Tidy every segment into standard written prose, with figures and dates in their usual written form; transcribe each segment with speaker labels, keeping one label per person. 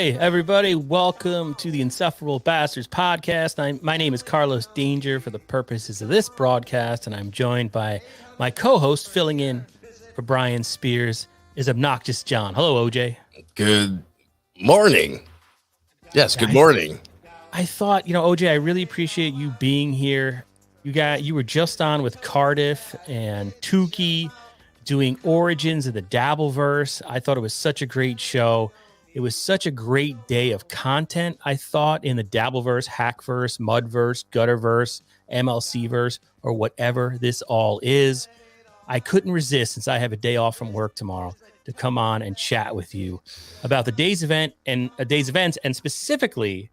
Speaker 1: Hey, everybody. Welcome to the Insufferable Bastards podcast. My name is Carlos Danger for the purposes of this broadcast, and I'm joined by my co-host filling in for Brian Spears is Obnoxious John. Hello, OJ.
Speaker 2: Good morning. Yes, good morning.
Speaker 1: I thought, OJ, I really appreciate you being here. You were just on with Cardiff and Tukey doing Origins of the Dabbleverse. I thought it was such a great show. It was such a great day of content, I thought, in the Dabbleverse, Hackverse, Mudverse, Gutterverse, MLCverse, or whatever this all is. I couldn't resist, since I have a day off from work tomorrow, to come on and chat with you about the day's events, and specifically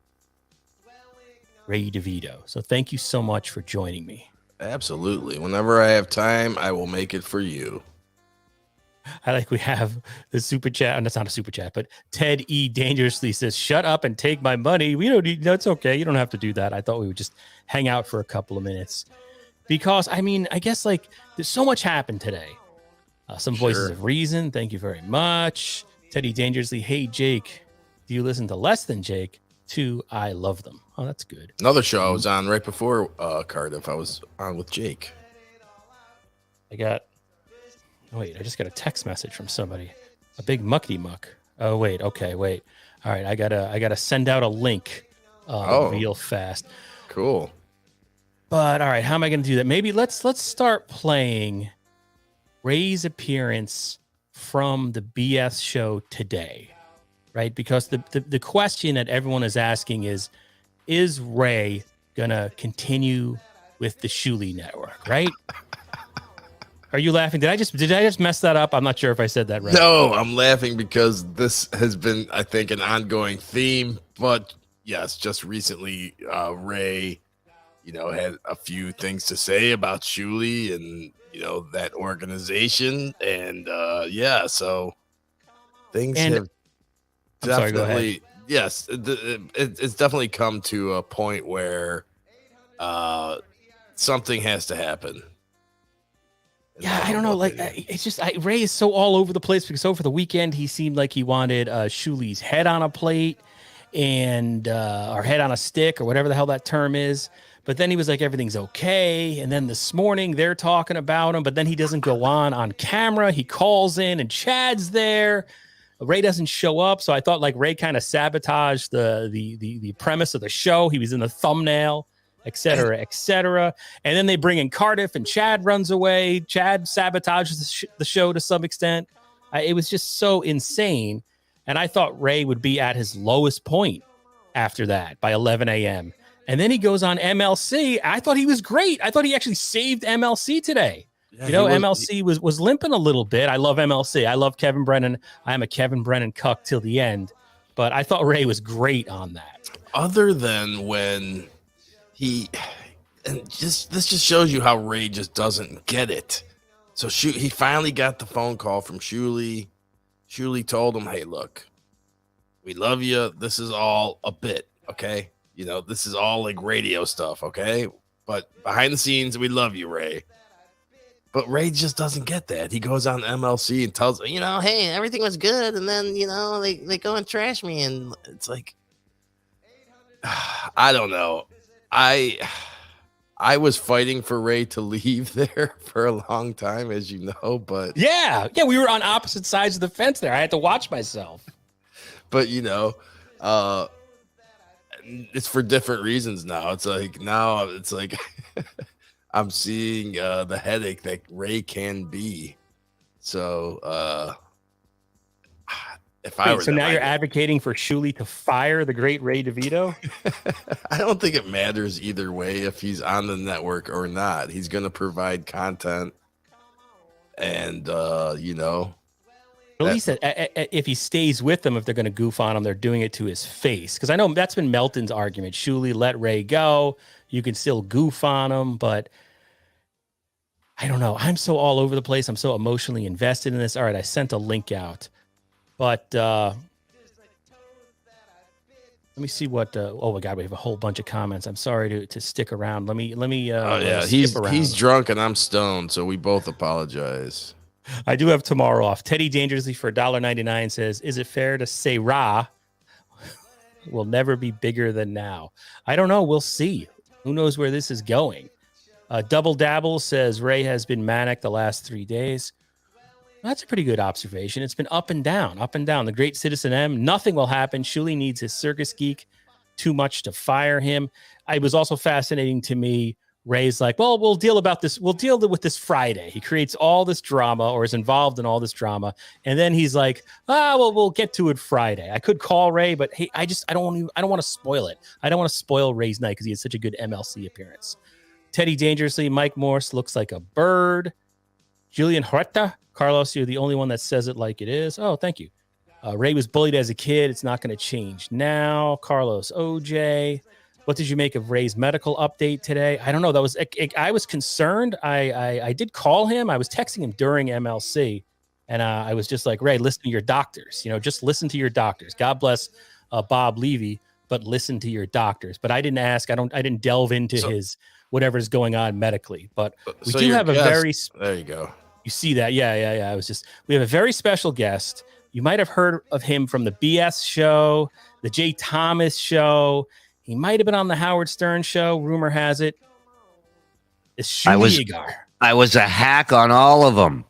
Speaker 1: Ray DeVito. So thank you so much for joining me.
Speaker 2: Absolutely. Whenever I have time, I will make it for you.
Speaker 1: I like we have the super chat, and that's not a super chat, but Ted E. Dangerously says, shut up and take my money. We don't need, it's okay. You don't have to do that. I thought we would just hang out for a couple of minutes because, I guess there's so much happened today. Some voices of reason. Thank you very much. Teddy Dangerously. Hey, Jake, do you listen to Less Than Jake? 2, I love them. Oh, that's good.
Speaker 2: Another show I was on right before Cardiff. I was on with Jake.
Speaker 1: I just got a text message from somebody. A big muckety muck. Oh, wait. Okay, wait. All right, I gotta send out a link real fast.
Speaker 2: Cool.
Speaker 1: But all right, how am I gonna do that? Maybe let's start playing Ray's appearance from the BS show today, right? Because the question that everyone is asking is Ray gonna continue with the Shuli network, right? Are you laughing? Did I just mess that up? I'm not sure if I said that right.
Speaker 2: No, I'm laughing because this has been, I think, an ongoing theme. But yes, just recently, Ray, had a few things to say about Shuli and that organization, and so things have definitely, yes, it's definitely come to a point where something has to happen.
Speaker 1: Yeah, I don't know. It's just Ray is so all over the place because over the weekend he seemed like he wanted Shuli's head on a plate and or head on a stick or whatever the hell that term is. But then he was like, everything's okay. And then this morning they're talking about him, but then he doesn't go on camera. He calls in and Chad's there. Ray doesn't show up. So I thought Ray kind of sabotaged the premise of the show. He was in the thumbnail, et cetera, et cetera. And then they bring in Cardiff and Chad runs away. Chad sabotages the show to some extent. It was just so insane. And I thought Ray would be at his lowest point after that by 11 a.m. And then he goes on MLC. I thought he was great. I thought he actually saved MLC today. Yeah, MLC was limping a little bit. I love MLC. I love Kevin Brennan. I am a Kevin Brennan cuck till the end. But I thought Ray was great on that.
Speaker 2: Other than when this just shows you how Ray just doesn't get it. So he finally got the phone call from Shuli. Shuli told him, hey, look, we love you. This is all a bit, okay? This is all radio stuff, okay? But behind the scenes, we love you, Ray. But Ray just doesn't get that. He goes on MLC and tells, hey, everything was good. And then, they go and trash me. And it's like, I don't know. I was fighting for Ray to leave there for a long time, as you know, but
Speaker 1: yeah, we were on opposite sides of the fence there. I had to watch myself.
Speaker 2: But it's for different reasons now. It's like I'm seeing the headache that Ray can be. So
Speaker 1: now you're advocating for Shuli to fire the great Ray DeVito?
Speaker 2: I don't think it matters either way if he's on the network or not. He's going to provide content, and at
Speaker 1: least if he stays with them, if they're going to goof on him, they're doing it to his face. Because I know that's been Melton's argument. Shuli, let Ray go. You can still goof on him, but I don't know. I'm so all over the place. I'm so emotionally invested in this. All right, I sent a link out. But let me see what. Oh my God, we have a whole bunch of comments. I'm sorry to stick around. Let me. Oh
Speaker 2: yeah, he's drunk and I'm stoned, so we both apologize.
Speaker 1: I do have tomorrow off. Teddy Dangerously for $1.99 says, "Is it fair to say Ra will never be bigger than now. I don't know. We'll see. Who knows where this is going? Double Dabble says Ray has been manic the last 3 days. That's a pretty good observation. It's been up and down, up and down. The great Citizen M, nothing will happen. Shuli needs his circus geek too much to fire him. It was also fascinating to me. Ray's like, well, we'll deal with this Friday. He creates all this drama, or is involved in all this drama. And then he's like, well, we'll get to it Friday. I could call Ray, but hey, I don't want to spoil it. I don't want to spoil Ray's night because he had such a good MLC appearance. Teddy Dangerously, Mike Morse looks like a bird. Julian Huerta, Carlos, you're the only one that says it like it is. Oh, thank you. Ray was bullied as a kid. It's not going to change now. Carlos OJ. What did you make of Ray's medical update today? I don't know. I was concerned. I did call him. I was texting him during MLC, and I was just like, Ray, listen to your doctors. Just listen to your doctors. God bless Bob Levy, but listen to your doctors. But I didn't ask. I didn't delve into his whatever's going on medically. But we do have a very.
Speaker 2: There you go.
Speaker 1: You see that? Yeah. We have a very special guest. You might have heard of him from the BS show, the Jay Thomas show. He might have been on the Howard Stern show. Rumor has it. It's Shuli Egar.
Speaker 3: I was a hack on all of them.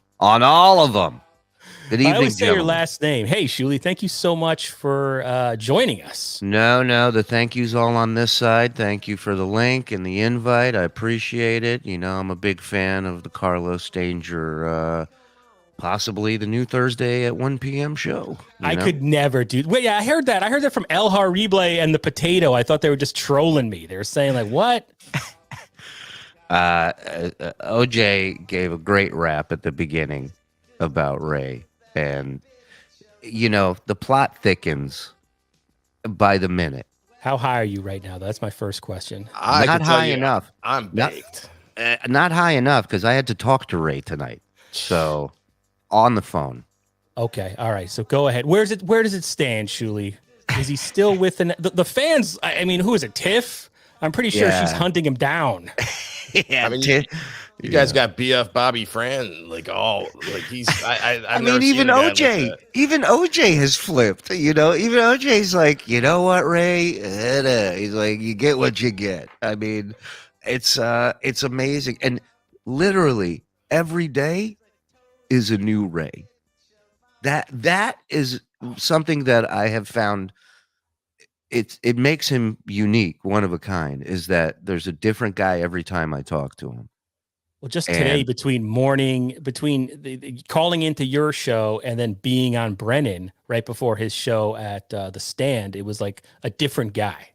Speaker 3: Good evening,
Speaker 1: I always say
Speaker 3: gentlemen.
Speaker 1: your last name. Hey, Shuli, thank you so much for joining us.
Speaker 3: No, the thank yous all on this side. Thank you for the link and the invite. I appreciate it. I'm a big fan of the Carlos Danger, possibly the new Thursday at 1 p.m. show.
Speaker 1: I could never do. Wait, yeah, I heard that. I heard that from El Harible and the Potato. I thought they were just trolling me. They were saying like, what?
Speaker 3: OJ gave a great rap at the beginning about Ray. And, the plot thickens by the minute.
Speaker 1: How high are you right now? That's my first question.
Speaker 3: Not high enough.
Speaker 2: I'm baked.
Speaker 3: Not high enough because I had to talk to Ray tonight. So, on the phone.
Speaker 1: Okay. All right. So go ahead. Where does it stand, Shuli? Is he still with the fans? I mean, who is it? Tiff? I'm pretty sure she's hunting him down.
Speaker 3: Yeah.
Speaker 2: I mean, you guys got BF Bobby Fran, he's. I
Speaker 3: mean, even OJ has flipped. Even OJ's like, you know what, Ray? He's like, you get what you get. I mean, it's amazing, and literally every day is a new Ray. That is something that I have found. It makes him unique, one of a kind. Is that there's a different guy every time I talk to him.
Speaker 1: Well, just today, between the calling into your show and then being on Brennan right before his show at the Stand, it was like a different guy.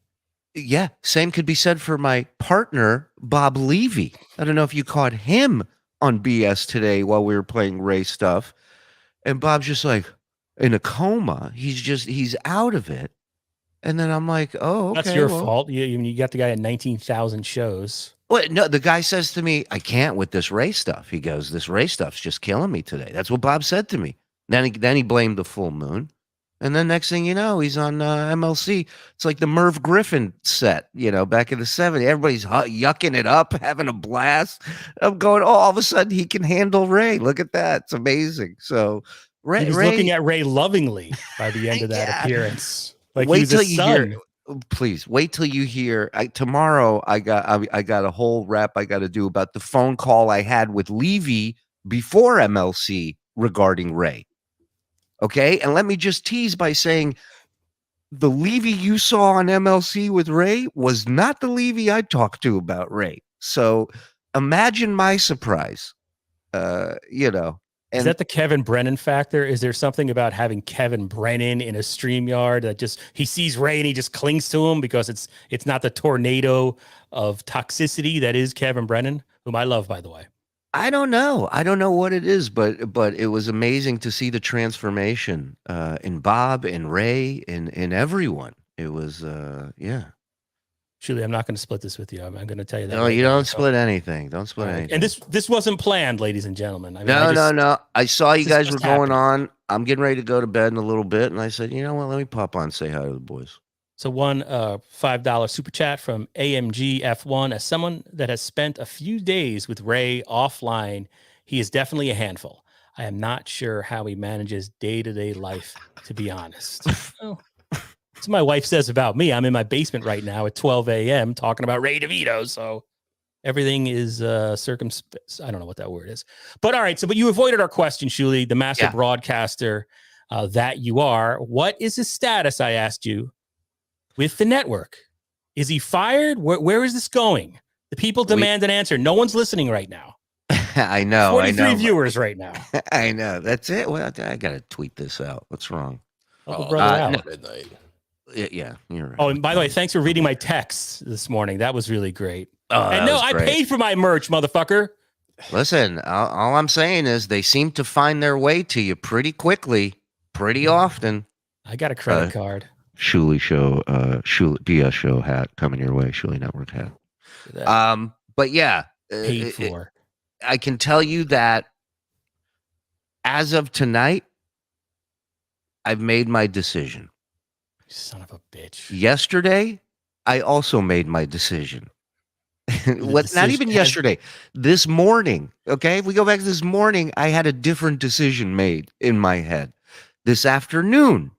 Speaker 3: Yeah, same could be said for my partner, Bob Levy. I don't know if you caught him on BS today while we were playing Ray stuff. And Bob's just like in a coma. He's out of it. And then I'm like, oh, okay.
Speaker 1: That's your fault. You got the guy at 19,000 shows.
Speaker 3: Well, no, the guy says to me, I can't with this Ray stuff. He goes, this Ray stuff's just killing me today. That's what Bob said to me. Then he blamed the full moon. And then next thing you know, he's on MLC. It's like the Merv Griffin set, back in the 70s. Everybody's yucking it up, having a blast. I'm going, all of a sudden he can handle Ray. Look at that. It's amazing. So Ray,
Speaker 1: he was looking at Ray lovingly by the end of that appearance. Like
Speaker 3: wait till you
Speaker 1: son.
Speaker 3: hear. Please wait till you hear. Tomorrow, I got a whole rap I got to do about the phone call I had with Levy before MLC regarding Ray. Okay, and let me just tease by saying the Levy you saw on MLC with Ray was not the Levy I talked to about Ray. So imagine my surprise.
Speaker 1: Is that the Kevin Brennan factor? Is there something about having Kevin Brennan in a StreamYard that just he sees Ray and he just clings to him because it's not the tornado of toxicity that is Kevin Brennan, whom I love, by the way?
Speaker 3: I don't know. I don't know what it is, but it was amazing to see the transformation in Bob and Ray and everyone. It was
Speaker 1: Shuli, I'm not going to split this with you. I'm going to tell you that.
Speaker 3: No, you don't split anything. Don't split anything.
Speaker 1: And this wasn't planned, ladies and gentlemen. I mean,
Speaker 3: no. I saw you guys were going on. I'm getting ready to go to bed in a little bit, and I said, you know what? Let me pop on and say hi to the boys.
Speaker 1: So one $5 super chat from AMG F1. As someone that has spent a few days with Ray offline, he is definitely a handful. I am not sure how he manages day-to-day life, to be honest. Oh. That's what my wife says about me. I'm in my basement right now at 12 a.m. talking about Ray DeVito. So everything is circumspect. I don't know what that word is. But all right. So, but you avoided our question, Shuli, the master broadcaster that you are. What is his status? I asked you with the network. Is he fired? Where is this going? The people demand an answer. No one's listening right now.
Speaker 3: I know.
Speaker 1: 43 viewers right now.
Speaker 3: I know. That's it. Well, I got to tweet this out. What's wrong?
Speaker 1: Help a brother out.
Speaker 2: Midnight.
Speaker 3: Yeah, you're right.
Speaker 1: Oh, and by the way, thanks for reading my texts this morning. That was really great. And no, I
Speaker 3: great.
Speaker 1: paid for my merch, motherfucker.
Speaker 3: Listen, all I'm saying is they seem to find their way to you pretty quickly, pretty often.
Speaker 1: I got a credit card.
Speaker 3: Shuli show, Shuli BS show hat coming your way. Shuli Network hat. But yeah,
Speaker 1: paid for.
Speaker 3: I can tell you that as of tonight, I've made my decision.
Speaker 1: Son of a bitch.
Speaker 3: Yesterday, I also made my decision. Not even yesterday. This morning, okay? If we go back to this morning, I had a different decision made in my head. This afternoon,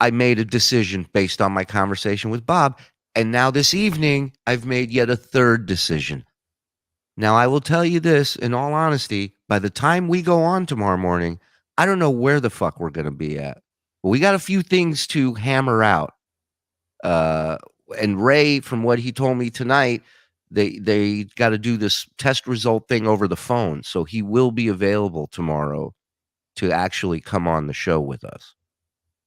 Speaker 3: I made a decision based on my conversation with Bob. And now this evening, I've made yet a third decision. Now, I will tell you this, in all honesty, by the time we go on tomorrow morning, I don't know where the fuck we're going to be at. But we got a few things to hammer out. And Ray, from what he told me tonight, they got to do this test result thing over the phone. So he will be available tomorrow to actually come on the show with us.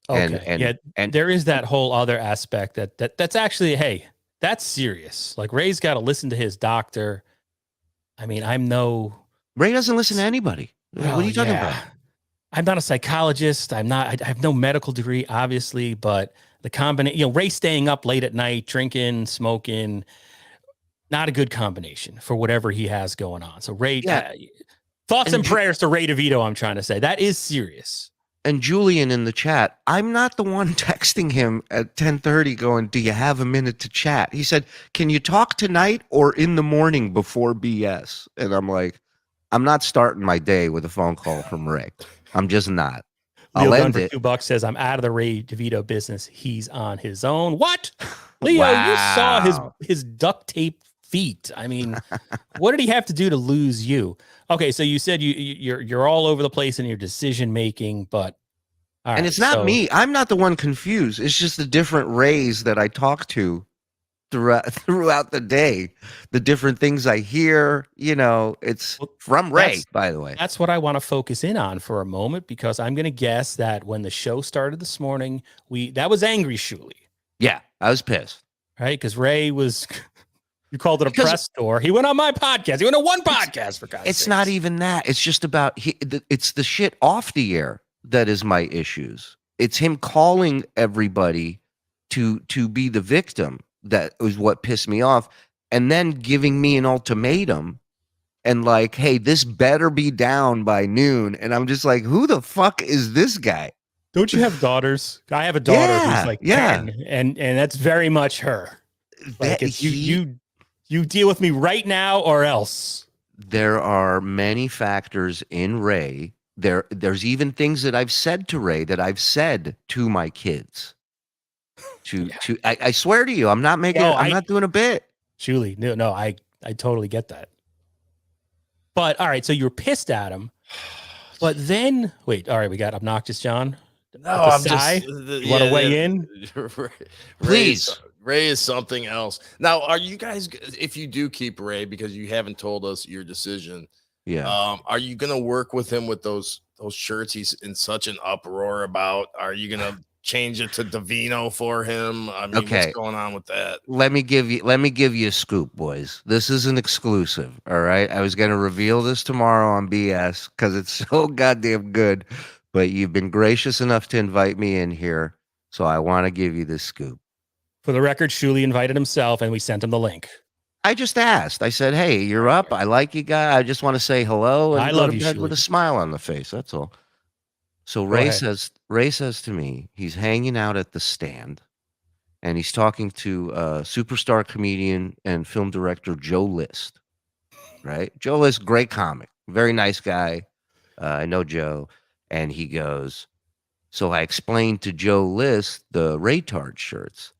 Speaker 1: Okay. And there is that whole other aspect that's actually, hey, that's serious. Like Ray's got to listen to his doctor. I mean,
Speaker 3: Ray doesn't listen to anybody.
Speaker 1: Well,
Speaker 3: what are you talking about?
Speaker 1: I'm not a psychologist. I have no medical degree, obviously, but the combination, Ray staying up late at night, drinking, smoking, not a good combination for whatever he has going on. So Ray, thoughts and prayers to Ray DeVito. I'm trying to say that is serious.
Speaker 3: And Julian in the chat, I'm not the one texting him at 10:30 going, do you have a minute to chat? He said, can you talk tonight or in the morning before BS? And I'm like, I'm not starting my day with a phone call from Ray. I'm just not.
Speaker 1: Leo
Speaker 3: I'll
Speaker 1: Gunn
Speaker 3: end
Speaker 1: for
Speaker 3: it.
Speaker 1: $2 says, I'm out of the Ray DeVito business. He's on his own. What? Leo, you saw his duct tape feet. I mean, what did he have to do to lose you? Okay, so you said you're all over the place in your decision making, but
Speaker 3: and it's not me. I'm not the one confused. It's just the different Rays that I talk to throughout the day. The different things I hear, it's from Ray, by the way.
Speaker 1: That's what I want to focus in on for a moment, because I'm going to guess that when the show started this morning, that was angry Shuli.
Speaker 3: Yeah, I was pissed.
Speaker 1: Right? Because Ray was... You called it a press tour. He went on my podcast. He went on one podcast, for God's sake.
Speaker 3: It's not even that. It's just about it's the shit off the air that is my issues. It's him calling everybody to be the victim. That was what pissed me off. And then giving me an ultimatum and like, hey, this better be down by noon. And I'm just like, who the fuck is this guy?
Speaker 1: Don't you have daughters? I have a daughter who's like 10, and that's very much her. Like you deal with me right now or else.
Speaker 3: There are many factors in Ray. There's even things that I've said to Ray that I've said to my kids. I swear to you, I'm not not doing a bit.
Speaker 1: Shuli, no, I totally get that. But all right, so you're pissed at him. But then wait, all right, we got Obnoxious John.
Speaker 2: No, I'm
Speaker 1: just you want to weigh in?
Speaker 3: Please.
Speaker 2: Ray is something else. Now, are you guys, if you do keep Ray, because you haven't told us your decision, are you gonna work with him with those shirts he's in such an uproar about? Are you gonna change it to Davino for him? I mean, what's going on with that?
Speaker 3: Let me give you a scoop, boys. This is an exclusive. All right. I was gonna reveal this tomorrow on BS because it's so goddamn good. But you've been gracious enough to invite me in here, so I want to give you this scoop.
Speaker 1: For the record, Shuli invited himself, and we sent him the link.
Speaker 3: I just asked. I said, "Hey, you're up. I like you, guy. I just want to say hello and go to bed with a smile on the face. That's all." So Ray says to me, he's hanging out at the stand, and he's talking to superstar comedian and film director Joe List. Right, Joe List, great comic, very nice guy. I know Joe, and he goes, So I explained to Joe List the Raytard shirts.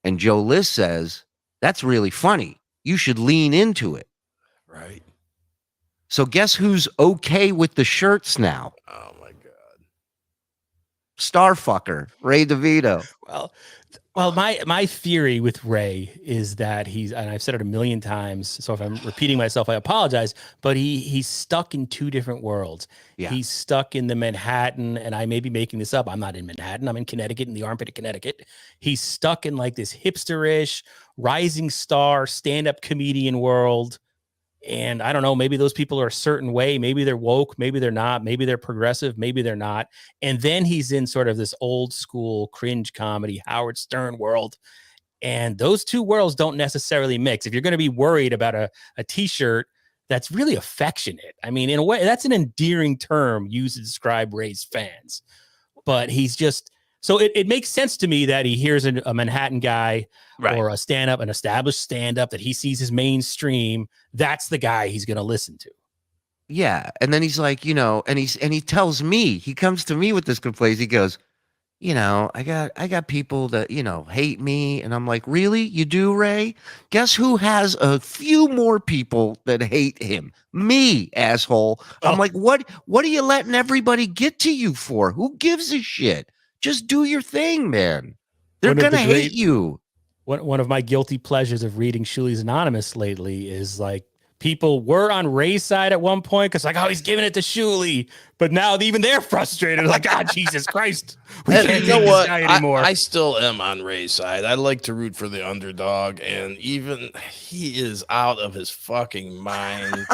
Speaker 3: And Joe List says, that's really funny. You should lean into it.
Speaker 2: Right.
Speaker 3: So guess who's okay with the shirts now?
Speaker 2: Oh my God.
Speaker 3: Starfucker, Ray DeVito.
Speaker 1: Well, my theory with Ray is that and I've said it a million times, so if I'm repeating myself, I apologize, but he's stuck in two different worlds.
Speaker 3: Yeah.
Speaker 1: He's stuck in the Manhattan, and I may be making this up. I'm not in Manhattan. I'm in Connecticut, in the armpit of Connecticut. He's stuck in like this hipsterish, rising star, stand-up comedian world. And I don't know, maybe those people are a certain way. Maybe they're woke. Maybe they're not. Maybe they're progressive. Maybe they're not. And then he's in sort of this old school cringe comedy, Howard Stern world. And those two worlds don't necessarily mix. If you're going to be worried about a t-shirt that's really affectionate, I mean, in a way, that's an endearing term used to describe Ray's fans. But he's just, so it makes sense to me that he hears a Manhattan guy or a stand-up, an established stand-up that he sees as mainstream. That's the guy he's going to listen to.
Speaker 3: Yeah. And then he's like, and he tells me, he comes to me with this complaint. He goes, I got people that, hate me. And I'm like, really? You do, Ray? Guess who has a few more people that hate him? Me, asshole.
Speaker 1: Oh.
Speaker 3: I'm like, what are you letting everybody get to you for? Who gives a shit? Just do your thing, man. They're going to hate you.
Speaker 1: One of my guilty pleasures of reading Shuli's Anonymous lately is like, people were on Ray's side at one point because like, oh, he's giving it to Shuli, but now even they're frustrated. Like, God, Jesus Christ, we can't take this guy anymore.
Speaker 2: I still am on Ray's side. I like to root for the underdog, and even he is out of his fucking mind.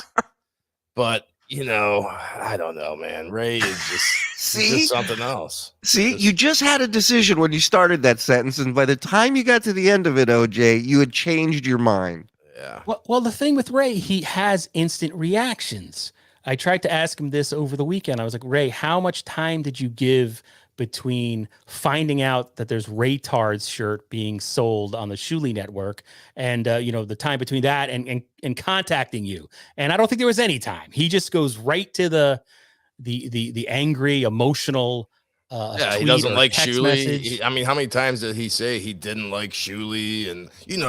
Speaker 2: But I don't know, man. Ray is just something else.
Speaker 3: You just had a decision when you started that sentence, and by the time you got to the end of it, OJ, you had changed your mind.
Speaker 2: Yeah.
Speaker 1: Well, the thing with Ray, he has instant reactions. I tried to ask him this over the weekend. I was like, Ray, how much time did you give between finding out that there's Raytard's shirt being sold on the Shuli network and, the time between that and contacting you? And I don't think there was any time. He just goes right to the angry, emotional,
Speaker 2: he doesn't like Shuli. I mean, how many times did he say he didn't like Shuli? And you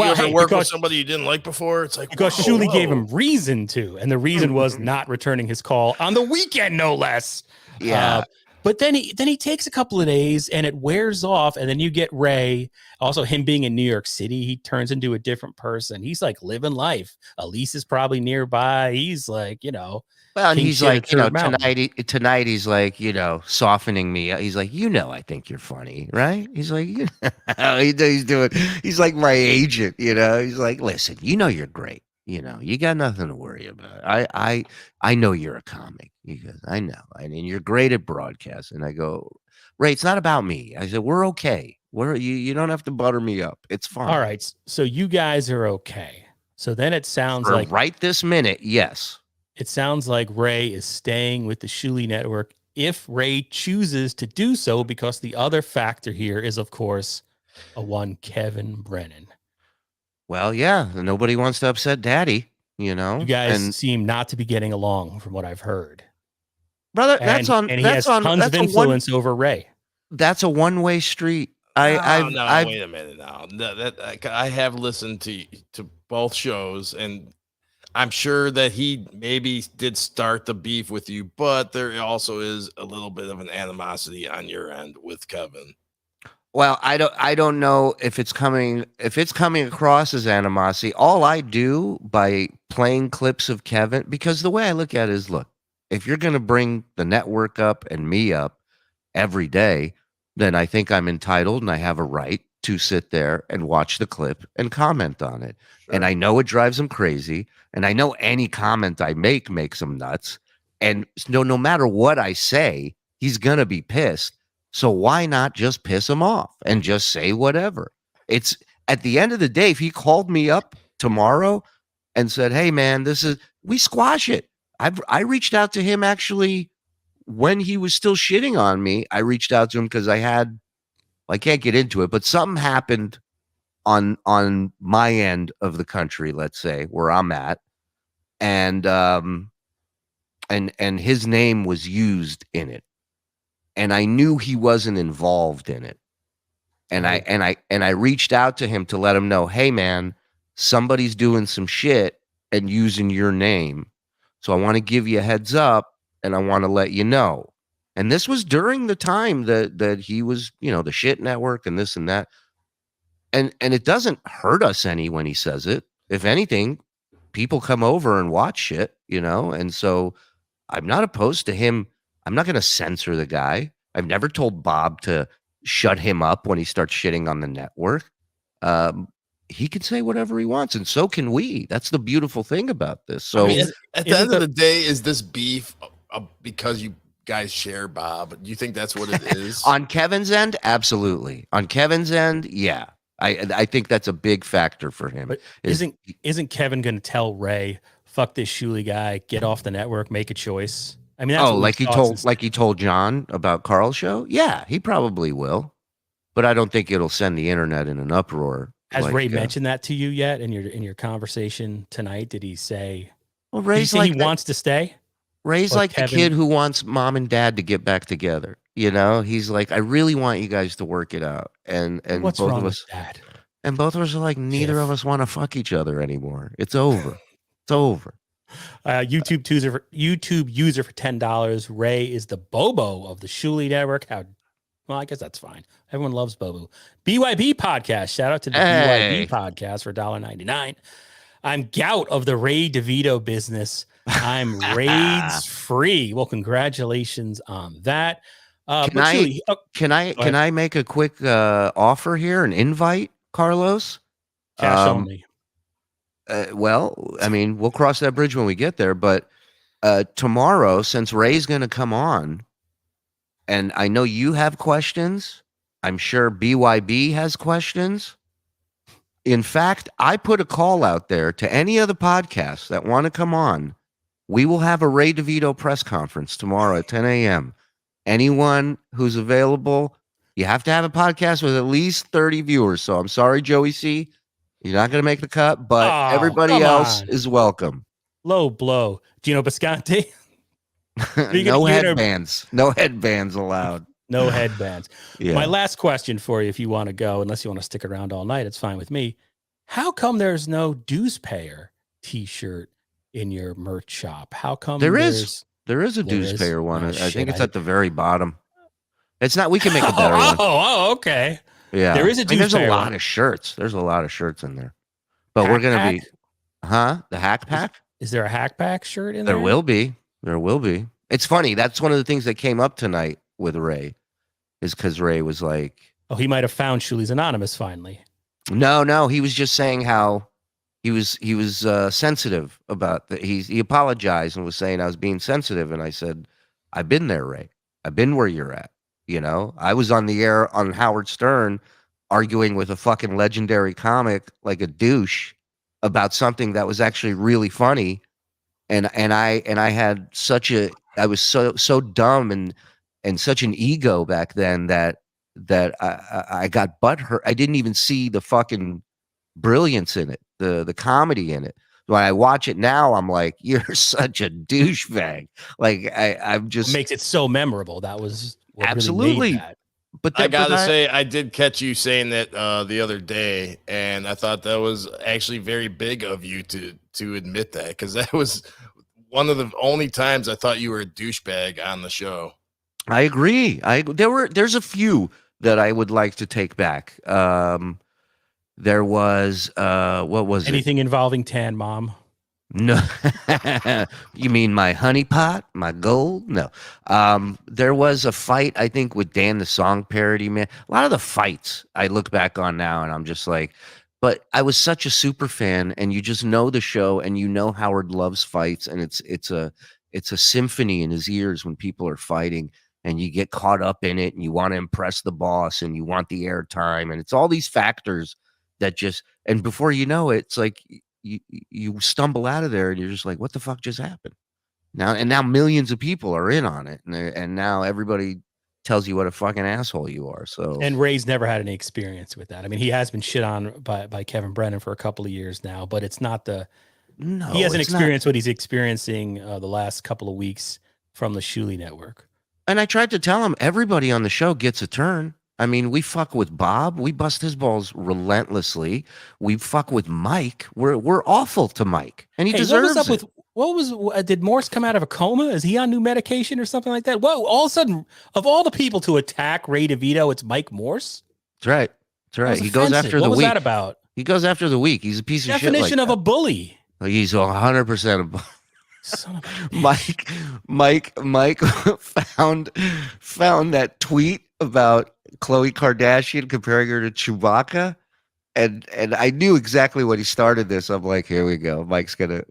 Speaker 2: ever work with somebody you didn't like before? It's like
Speaker 1: because Shuli gave him reason to, and the reason was not returning his call on the weekend, no less.
Speaker 3: Yeah.
Speaker 1: But then he takes a couple of days and it wears off, and then you get Ray. Also, him being in New York City, he turns into a different person. He's like living life. Elise is probably nearby. He's like,
Speaker 3: Well, and he's like, tonight he's like, softening me. He's like, I think you're funny, right? He's like, he's like my agent, He's like, listen, you're great. You got nothing to worry about. I know you're a comic. He goes, I know. And you're great at broadcast. And I go, Ray, it's not about me. I said, we're okay. You don't have to butter me up. It's fine.
Speaker 1: All right. So you guys are okay. So then it sounds like
Speaker 3: right this minute, yes.
Speaker 1: It sounds like Ray is staying with the Shuli network if Ray chooses to do so, because the other factor here is, of course, a one Kevin Brennan.
Speaker 3: Well, yeah, nobody wants to upset Daddy, You
Speaker 1: guys seem not to be getting along, from what I've heard,
Speaker 3: brother.
Speaker 1: And he has tons of influence over Ray.
Speaker 3: That's a one-way street.
Speaker 2: Wait a minute now. I have listened to both shows, and I'm sure that he maybe did start the beef with you, but there also is a little bit of an animosity on your end with Kevin.
Speaker 3: Well, I don't know if it's coming across as animosity. All I do by playing clips of Kevin, because the way I look at it is, look, if you're going to bring the network up and me up every day, then I think I'm entitled and I have a right to sit there and watch the clip and comment on it. Sure. And I know it drives him crazy. And I know any comment I make makes him nuts. And no matter what I say, he's going to be pissed. So why not just piss him off and just say whatever? It's at the end of the day, if he called me up tomorrow and said, hey, man, we squash it. I reached out to him actually when he was still shitting on me. I reached out to him because I can't get into it, but something happened on my end of the country, let's say, where I'm at. And his name was used in it. and I knew he wasn't involved in it. And
Speaker 1: Right.
Speaker 3: I reached out to him to let him know, hey man, somebody's doing some shit and using your name. So I want to give you a heads up and I want to let you know. And this was during the time that he was, the shit network and this and that. And it doesn't hurt us any when he says it. If anything, people come over and watch shit, and so I'm not opposed to him. I'm not going to censor the guy. I've never told Bob to shut him up when he starts shitting on the network. He can say whatever he wants, and so can we. That's the beautiful thing about this. So
Speaker 2: at the end of the day, is this beef because you guys share Bob? Do you think that's what it is?
Speaker 3: On Kevin's end, absolutely. On Kevin's end, yeah. I think that's a big factor for him.
Speaker 1: But isn't Kevin going to tell Ray, "Fuck this Shuli guy, get off the network, make a choice"? I mean, that's
Speaker 3: like he told John about Carl's show. Yeah, he probably will, but I don't think it'll send the internet in an uproar.
Speaker 1: Has Ray mentioned that to you yet in your conversation tonight? Did he say?
Speaker 3: Well, Ray's like
Speaker 1: he wants to stay.
Speaker 3: Ray's like the kid who wants mom and dad to get back together. He's like, I really want you guys to work it out. And
Speaker 1: what's
Speaker 3: both
Speaker 1: wrong
Speaker 3: of us,
Speaker 1: with that?
Speaker 3: And both of us are like, neither of us want to fuck each other anymore. It's over. It's over.
Speaker 1: YouTube user for $10. Ray is the Bobo of the Shuli Network. Well, I guess that's fine. Everyone loves Bobo. BYB podcast. Shout out to the BYB podcast for $1.99. I'm Gout of the Ray DeVito business. I'm raids free. Well, congratulations on that.
Speaker 3: Can I make a quick offer here, an invite, Carlos?
Speaker 1: Cash only.
Speaker 3: Well, I mean, we'll cross that bridge when we get there. But tomorrow, since Ray's going to come on, and I know you have questions, I'm sure BYB has questions. In fact, I put a call out there to any of the podcasts that want to come on. We will have a Ray DeVito press conference tomorrow at 10 a.m. Anyone who's available, you have to have a podcast with at least 30 viewers. So I'm sorry, Joey C. You're not going to make the cut, but everybody else is welcome.
Speaker 1: Low blow. Gino Bisconti.
Speaker 3: No headbands. No headbands allowed.
Speaker 1: No headbands.
Speaker 3: Yeah.
Speaker 1: My last question for you, if you want to go, unless you want to stick around all night, it's fine with me. How come there's no dues payer t-shirt in your merch shop? How come
Speaker 3: there is a dues payer one? I think it's at the very bottom. It's not. We can make a better one.
Speaker 1: Oh, okay.
Speaker 3: Yeah,
Speaker 1: there is a dues
Speaker 3: there's
Speaker 1: payer
Speaker 3: a lot of shirts. There's a lot of shirts in there, but we're gonna be, the hack pack.
Speaker 1: Is there a hack pack shirt in there?
Speaker 3: There will be. There will be. It's funny. That's one of the things that came up tonight with Ray, is because Ray was like,
Speaker 1: "Oh, he might have found Shuli's Anonymous finally."
Speaker 3: No, he was just saying how he was sensitive about that. He apologized and was saying I was being sensitive, and I said, I've been there, Ray. I've been where you're at. I was on the air on Howard Stern arguing with a fucking legendary comic like a douche about something that was actually really funny. And I had I was so dumb and such an ego back then that I got butthurt. I didn't even see the fucking brilliance in it, the comedy in it. When I watch it now, I'm like, you're such a douchebag. Like I'm just
Speaker 1: what makes it so memorable. That was what
Speaker 3: absolutely.
Speaker 1: Really made that.
Speaker 2: But I gotta say, I did catch you saying that the other day, and I thought that was actually very big of you to admit that, because that was one of the only times I thought you were a douchebag on the show.
Speaker 3: I agree. There's a few that I would like to take back. There was what was
Speaker 1: anything involving Tan Mom?
Speaker 3: No, you mean my honeypot, my gold? No, there was a fight I think with Dan the Song Parody Man. A lot of the fights I look back on now, and I'm just like, but I was such a super fan, and you just know the show, and you know Howard loves fights, and it's a symphony in his ears when people are fighting, and you get caught up in it, and you want to impress the boss, and you want the airtime, and it's all these factors that just, and before you know it, it's like you stumble out of there and you're just like, what the fuck just happened? Now millions of people are in on it, and now everybody tells you what a fucking asshole you are. So,
Speaker 1: and Ray's never had any experience with that. I mean, he has been shit on by Kevin Brennan for a couple of years now, but it's not he hasn't experienced what he's experiencing the last couple of weeks from the Shuli Network.
Speaker 3: And I tried to tell him everybody on the show gets a turn. I mean, we fuck with Bob. We bust his balls relentlessly. We fuck with Mike. We're awful to Mike, and he
Speaker 1: Hey,
Speaker 3: deserves
Speaker 1: what was up
Speaker 3: it.
Speaker 1: with did Morse come out of a coma? Is he on new medication or something like that? Whoa, all of a sudden, of all the people to attack Ray DeVito, it's Mike Morse?
Speaker 3: That's right. That's right. He goes after
Speaker 1: what
Speaker 3: the
Speaker 1: was
Speaker 3: weak.
Speaker 1: that about?
Speaker 3: He goes after the weak. He's a piece of shit.
Speaker 1: Definition
Speaker 3: Like
Speaker 1: of a bully.
Speaker 3: he's 100%.
Speaker 1: Son of a bitch.
Speaker 3: Mike found that tweet about Khloe Kardashian comparing her to Chewbacca. And I knew exactly when he started this. I'm like, here we go. Mike's gonna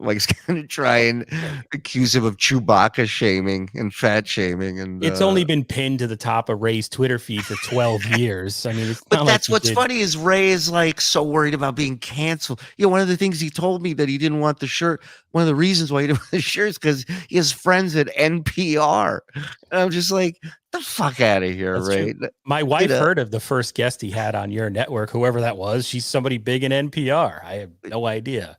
Speaker 3: try and accuse him of Chewbacca shaming and fat shaming. And
Speaker 1: It's only been pinned to the top of Ray's Twitter feed for 12 years. I mean, it's
Speaker 3: but
Speaker 1: not
Speaker 3: that's
Speaker 1: like
Speaker 3: what's funny is Ray is like so worried about being canceled. You know, one of the things he told me that he didn't want the shirt. One of the reasons why he didn't want the shirt is because he has friends at NPR. And I'm just like, the fuck out of here,
Speaker 1: That's
Speaker 3: Ray.
Speaker 1: true. My wife heard of the first guest he had on your network, whoever that was. She's somebody big in NPR. I have no idea.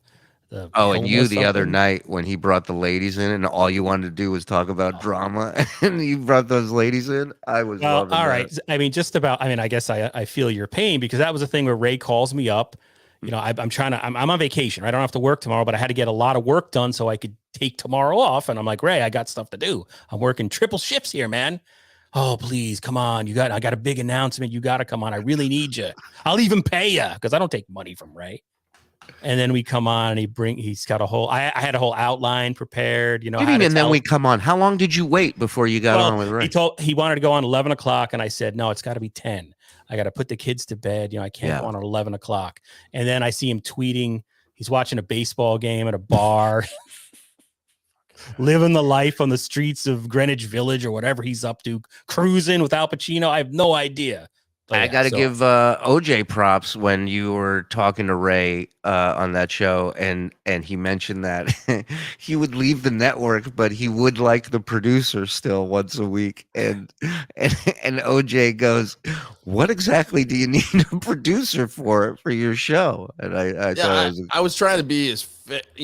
Speaker 3: And you the other night when he brought the ladies in and all you wanted to do was talk about drama and you brought those ladies in. I was loving
Speaker 1: all
Speaker 3: that.
Speaker 1: right. I mean, I guess I feel your pain because that was a thing where Ray calls me up. You know, I'm on vacation. Right? I don't have to work tomorrow, but I had to get a lot of work done so I could take tomorrow off. And I'm like, Ray, I got stuff to do. I'm working triple shifts here, man. Oh, please, come on. I got a big announcement. You got to come on. I really need you. I'll even pay you because I don't take money from Ray. And then we come on and he's got I had a whole outline prepared, you know.
Speaker 3: And then we come on. How long did you wait before you got on with Ray?
Speaker 1: He wanted to go on 11 o'clock. And I said, no, it's got to be 10. I got to put the kids to bed. You know, I can't go on at 11 o'clock. And then I see him tweeting. He's watching a baseball game at a bar. Living the life on the streets of Greenwich Village or whatever he's up to, cruising with Al Pacino. I have no idea.
Speaker 3: I got to give OJ props when you were talking to Ray on that show, and he mentioned that he would leave the network, but he would like the producer still once a week. And OJ goes, "What exactly do you need a producer for your show?" And
Speaker 2: I was trying to be as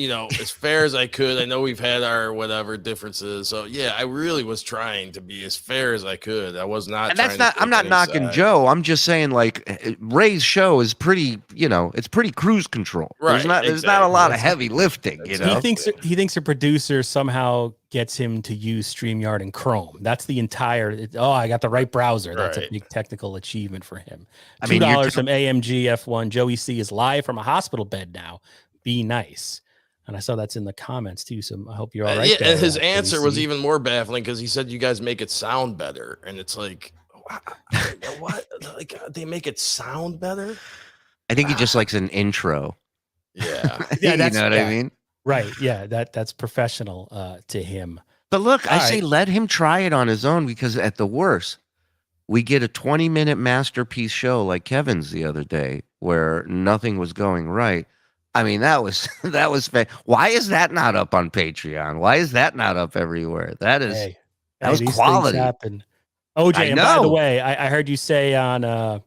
Speaker 2: as fair as I could. I know we've had our whatever differences, so yeah, I really was trying to be as fair as I could. I was not.
Speaker 3: And that's not. I'm not knocking Joe. I'm just saying, like, Ray's show is pretty. You know, it's pretty cruise control.
Speaker 2: Right.
Speaker 3: There's not a lot of heavy lifting. You know,
Speaker 1: he thinks a producer somehow gets him to use StreamYard and Chrome. That's the entire. I got the right browser. That's a big technical achievement for him. $2 from AMG F1. Joey C is live from a hospital bed now. Be nice. And I saw that's in the comments too. So I hope you're all right.
Speaker 2: And his answer was even more baffling because he said you guys make it sound better, and it's like, what? Like they make it sound better?
Speaker 3: I think he just likes an intro.
Speaker 2: Yeah,
Speaker 3: you know what I mean?
Speaker 1: Right. Yeah. That's professional to him.
Speaker 3: But look, I say let him try it on his own because at the worst, we get a 20-minute masterpiece show like Kevin's the other day where nothing was going right. I mean, that was why is that not up on Patreon? Why is that not up everywhere? That was quality.
Speaker 1: OJ, and by the way, I heard you say on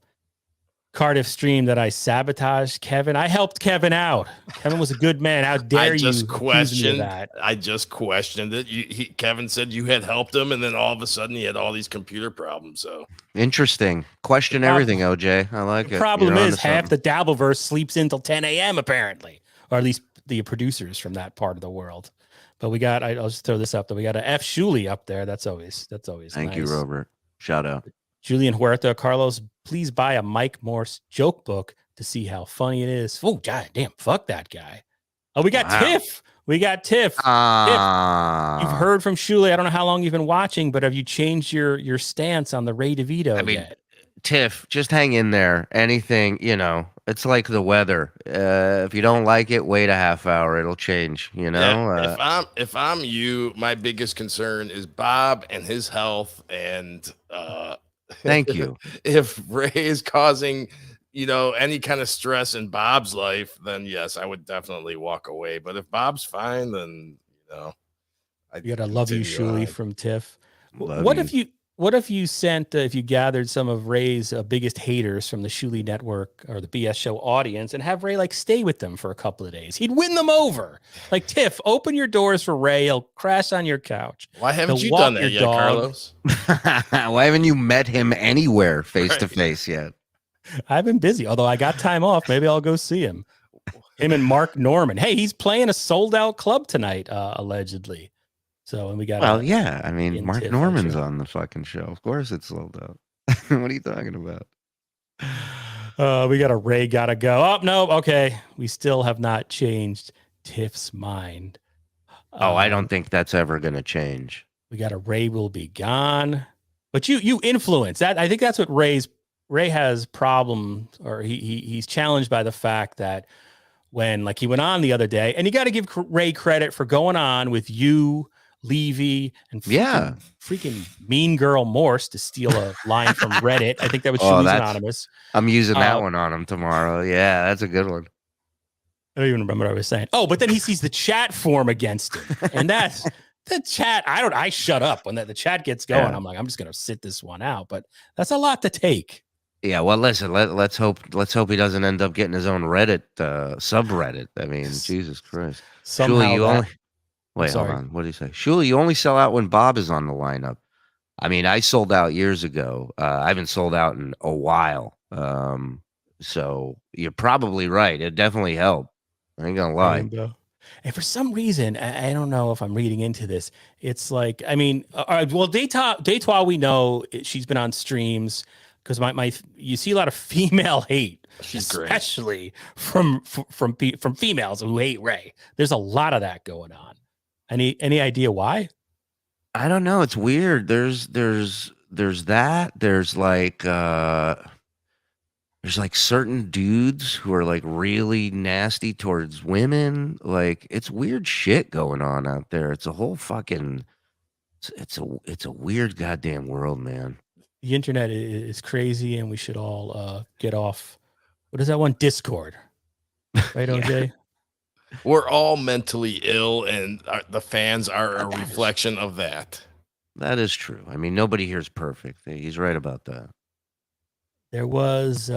Speaker 1: Cardiff stream that I sabotaged Kevin. I helped Kevin out. Kevin was a good man. How dare you?
Speaker 2: I just questioned it. Kevin said you had helped him, and then all of a sudden he had all these computer problems. So
Speaker 3: interesting. Question everything, OJ. I like it.
Speaker 1: The problem is half the Dabbleverse sleeps until 10 a.m. apparently, or at least the producers from that part of the world. But I'll just throw this up. That we got a F Shuli up there. That's always
Speaker 3: Thank you, Robert. Shout out. Julian
Speaker 1: Huerta, Carlos, please buy a Mike Morse joke book to see how funny it is. Oh, god damn, fuck that guy. Oh, we got Tiff. We got Tiff. Tiff. You've heard from Shuli. I don't know how long you've been watching, but have you changed your stance on the Ray DeVito yet?
Speaker 3: Tiff, just hang in there. Anything, it's like the weather. If you don't like it, wait a half hour. It'll change,
Speaker 2: Yeah, if I'm you, my biggest concern is Bob and his health and
Speaker 3: thank you.
Speaker 2: If Ray is causing, any kind of stress in Bob's life, then yes, I would definitely walk away. But if Bob's fine, then
Speaker 1: you gotta love you, Shuli from Tiff. What What if you sent, if you gathered some of Ray's biggest haters from the Shuli Network or the BS Show audience and have Ray like stay with them for a couple of days? He'd win them over. Like, Tiff, open your doors for Ray. He'll crash on your couch.
Speaker 2: Why haven't
Speaker 1: He'll
Speaker 2: you
Speaker 1: walk
Speaker 2: done that
Speaker 1: your
Speaker 2: yet,
Speaker 1: dog.
Speaker 2: Carlos?
Speaker 3: Why haven't you met him anywhere face to face yet?
Speaker 1: I've been busy, although I got time off. Maybe I'll go see him. Him and Mark Norman. Hey, he's playing a sold out club tonight, allegedly. So, and we got.
Speaker 3: Well, yeah. I mean, Mark
Speaker 1: Tiff
Speaker 3: Norman's
Speaker 1: show.
Speaker 3: on the fucking show. Of course, it's sold out. What are you talking about?
Speaker 1: We got a Ray gotta go. Oh no, okay. We still have not changed Tiff's mind.
Speaker 3: Oh, I don't think that's ever going to change.
Speaker 1: We got a Ray will be gone, but you influence that. I think that's what Ray has problem, or he's challenged by the fact that when like he went on the other day, and you got to give Ray credit for going on with you, Levy, and freaking Mean Girl Morse, to steal a line from Reddit. I think that was Shuli's Anonymous.
Speaker 3: I'm using that one on him tomorrow. Yeah, that's a good one.
Speaker 1: I don't even remember what I was saying. Oh, but then he sees the chat form against him, and that's the chat. I shut up when the chat gets going. Yeah. I'm like, I'm just gonna sit this one out. But that's a lot to take.
Speaker 3: Yeah, well, listen. Let's hope he doesn't end up getting his own Reddit subreddit. I mean, Jesus Christ.
Speaker 1: Somehow
Speaker 3: Shuli, you only wait. Hold on. What did he say? Shuli, you only sell out when Bob is on the lineup. I mean, I sold out years ago. I haven't sold out in a while. So you're probably right. It definitely helped. I ain't gonna lie.
Speaker 1: And for some reason, I don't know if I'm reading into this. It's like, I mean, well, Deitois, we know she's been on streams because you see a lot of female hate, especially from females who hate Ray. There's a lot of that going on. Any idea why?
Speaker 3: I don't know. It's weird. There's that. There's like certain dudes who are like really nasty towards women. Like, it's weird shit going on out there. It's a whole fucking, it's a weird goddamn world, man.
Speaker 1: The internet is crazy, and we should all get off. What is that one? Discord, right, OJ?
Speaker 2: We're all mentally ill, and the fans are a reflection of that.
Speaker 3: That is true. I mean, nobody here is perfect. He's right about that.
Speaker 1: There was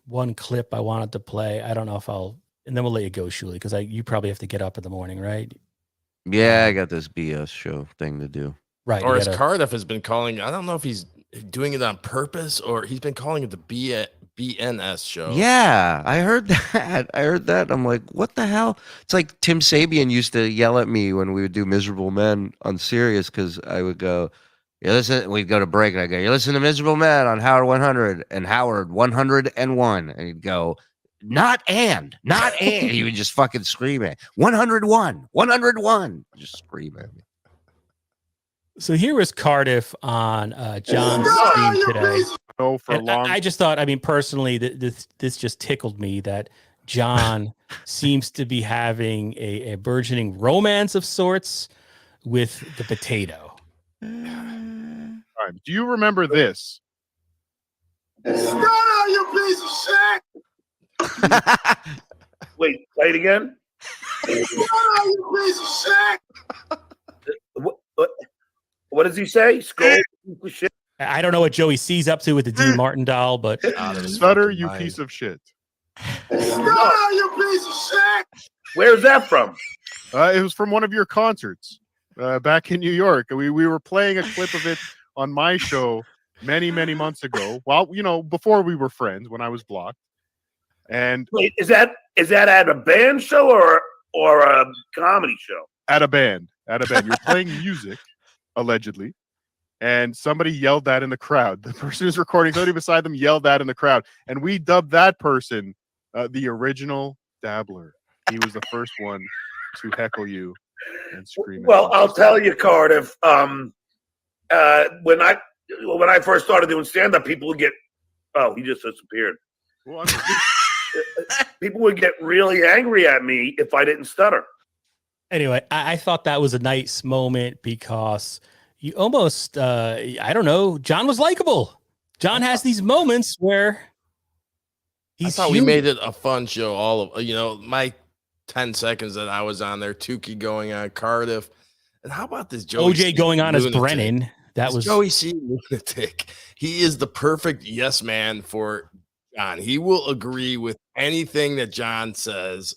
Speaker 1: one clip I wanted to play. I don't know if and then we'll let you go, Shuli, because you probably have to get up in the morning, right?
Speaker 3: Yeah, I got this BS show thing to do.
Speaker 1: Right.
Speaker 2: Or as Cardiff has been calling, I don't know if he's doing it on purpose or he's been calling it the BNS show.
Speaker 3: Yeah, I heard that. I'm like, what the hell? It's like Tim Sabian used to yell at me when we would do Miserable Men on Sirius, because I would go, we'd go to break, and I go, you listen to Miserable Men on Howard 100 and Howard 101. And he'd go, not and. He would just fucking scream at 101. Just scream at me.
Speaker 1: So here was Cardiff on John's stream today. I just thought, I mean, personally, this just tickled me that John seems to be having a burgeoning romance of sorts with the potato.
Speaker 4: All right, do you remember this?
Speaker 5: Shut up, you piece of shit!
Speaker 6: Wait, play it again.
Speaker 5: Shut up, you piece of shit!
Speaker 6: What does he say? Skull, shit.
Speaker 1: I don't know what Joey C's up to with the Dean Martin doll, but
Speaker 4: Stutter, you piece of shit.
Speaker 5: Shut up, you piece of shit!
Speaker 6: Where's that from?
Speaker 4: It was from one of your concerts back in New York. We were playing a clip of it on my show many months ago. Well, before we were friends, when I was blocked. And
Speaker 6: wait, is that at a band show or a comedy show?
Speaker 4: At a band. You're playing music, allegedly, and somebody yelled that in the crowd. The person who's recording, somebody beside them yelled that in the crowd, and we dubbed that person the original Dabbler. He was the first one to heckle you and scream.
Speaker 6: Well, I'll tell you, Cardiff. When I first started doing stand-up, people would get, he just disappeared.
Speaker 4: Well,
Speaker 6: people would get really angry at me if I didn't stutter.
Speaker 1: Anyway, I thought that was a nice moment because you almost, I don't know, John was likable. John has these moments where
Speaker 2: I thought we made it a fun show. All of, my 10 seconds that I was on there, Tukey going on, Cardiff. And how about this Joey
Speaker 1: OJ going on as Brennan? That was
Speaker 2: Joey C. lunatic. He is the perfect yes man for John. He will agree with anything that John says.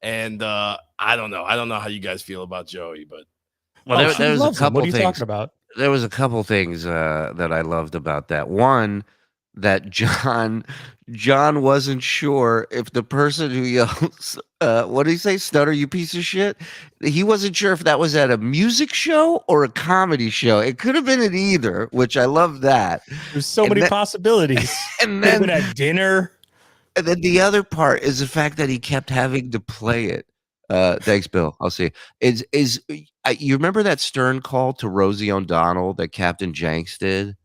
Speaker 2: And I don't know. I don't know how you guys feel about Joey, but
Speaker 3: Well,
Speaker 1: she
Speaker 3: there was a
Speaker 1: loves him. What
Speaker 3: couple
Speaker 1: are you
Speaker 3: things.
Speaker 1: talking about?
Speaker 3: There was a couple things that I loved about that. One, that John wasn't sure if the person who yells, what did he say, stutter, you piece of shit? He wasn't sure if that was at a music show or a comedy show. It could have been at either, which I love that.
Speaker 1: There's so many possibilities.
Speaker 3: And
Speaker 1: Could have been
Speaker 3: then,
Speaker 1: at dinner.
Speaker 3: and then the other part is the fact that he kept having to play it. Thanks, Bill. I'll see. You remember that stern call to Rosie O'Donnell that Captain Jenks did?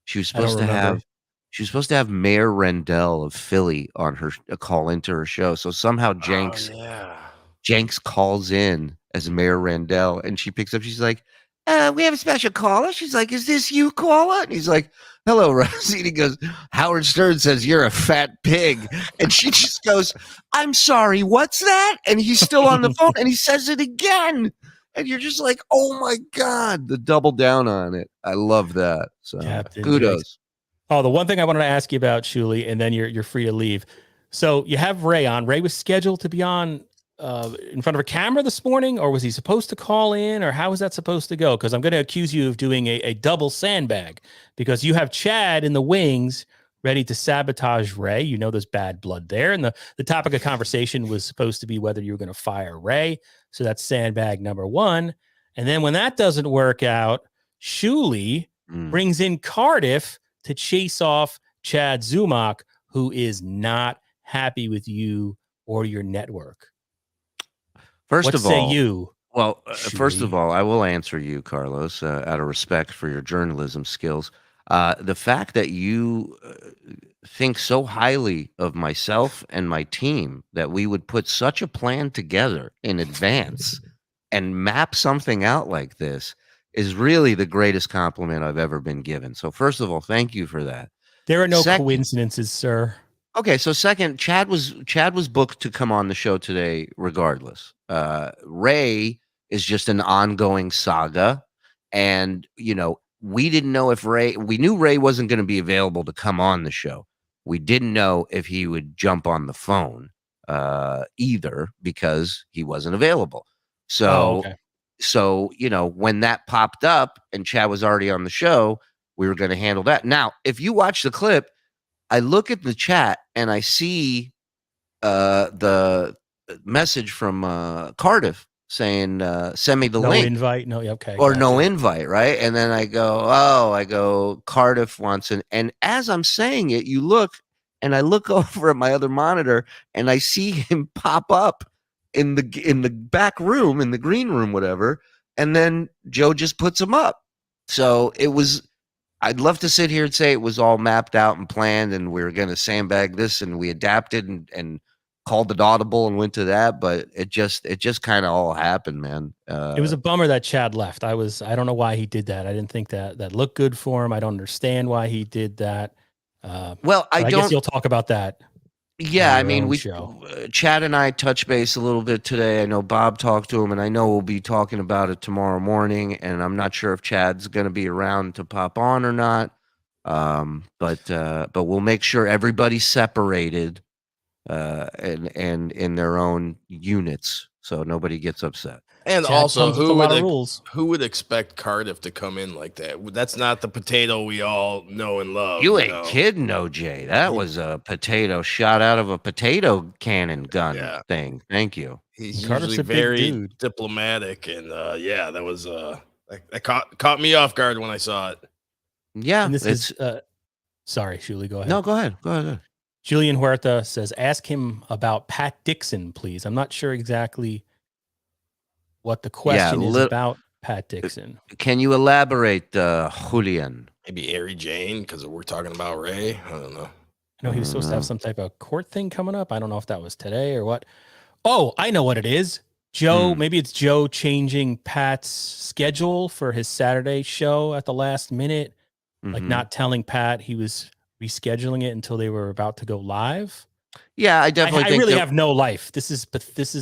Speaker 3: She was supposed to have. She was supposed to have Mayor Rendell of Philly on her call into her show. So somehow Jenks calls in as Mayor Rendell, and she picks up. She's like, "We have a special caller." She's like, "Is this you, caller?" And he's like, "Hello, Rosie." And he goes, "Howard Stern says you're a fat pig." And she just goes, "I'm sorry, what's that?" And he's still on the phone, and he says it again. And you're just like, "Oh my God!" The double down on it. I love that. So
Speaker 1: Captain
Speaker 3: kudos.
Speaker 1: Jenks. Oh, the one thing I wanted to ask you about, Shuli, and then you're free to leave. So you have Ray on. Ray was scheduled to be on in front of a camera this morning, or was he supposed to call in, or how was that supposed to go? Because I'm going to accuse you of doing a double sandbag, because you have Chad in the wings ready to sabotage Ray. You know there's bad blood there. And the topic of conversation was supposed to be whether you were going to fire Ray. So that's sandbag number one. And then when that doesn't work out, Shuli brings in Cardiff to chase off Chad Zumach, who is not happy with you or your network.
Speaker 3: First of all,
Speaker 1: Shuli?
Speaker 3: I will answer you, Carlos, out of respect for your journalism skills. The fact that you think so highly of myself and my team that we would put such a plan together in advance and map something out like this is really the greatest compliment I've ever been given. So first of all, thank you for that.
Speaker 1: There are no coincidences, sir.
Speaker 3: Okay, so second, Chad was booked to come on the show today regardless. Ray is just an ongoing saga, and we didn't know if we knew Ray wasn't going to be available to come on the show. We didn't know if he would jump on the phone either, because he wasn't available. So when that popped up and Chad was already on the show, we were going to handle that. Now, if you watch the clip, I look at the chat and I see the message from Cardiff saying, "Send me the link."
Speaker 1: Invite, no, okay,
Speaker 3: or gotcha. No invite, right? And then I go, Cardiff wants an. And as I'm saying it, you look, and I look over at my other monitor, and I see him pop up in the back room, in the green room, whatever. And then Joe just puts him up. So it was. I'd love to sit here and say it was all mapped out and planned, and we were going to sandbag this, and we adapted and called it audible and went to that, but it just kind of all happened, man.
Speaker 1: It was a bummer that Chad left. I don't know why he did that. I didn't think that looked good for him. I don't understand why he did that. I guess you'll talk about that.
Speaker 3: Yeah, I mean, Chad and I touched base a little bit today. I know Bob talked to him, and I know we'll be talking about it tomorrow morning. And I'm not sure if Chad's going to be around to pop on or not. But we'll make sure everybody's separated, and in their own units, so nobody gets upset.
Speaker 2: And Chad also, who would expect Cardiff to come in like that? That's not the potato we all know and love.
Speaker 3: You ain't kidding, OJ. That was a potato shot out of a potato cannon gun thing. Thank you.
Speaker 2: He's usually very diplomatic, and that was that caught me off guard when I saw it.
Speaker 3: Yeah,
Speaker 1: and this is sorry, Shuli, go ahead.
Speaker 3: No, go ahead.
Speaker 1: Julian Huerta says, "Ask him about Pat Dixon, please." I'm not sure exactly what the question is about Pat Dixon.
Speaker 3: Can you elaborate, Julian?
Speaker 2: Maybe Ari Jane, because we're talking about Ray. I don't know.
Speaker 1: I know he was supposed to have some type of court thing coming up. I don't know if that was today or what. Oh, I know what it is. Joe, maybe it's Joe changing Pat's schedule for his Saturday show at the last minute, like not telling Pat he was rescheduling it until they were about to go live.
Speaker 3: Yeah, I definitely
Speaker 1: I really have no life. This is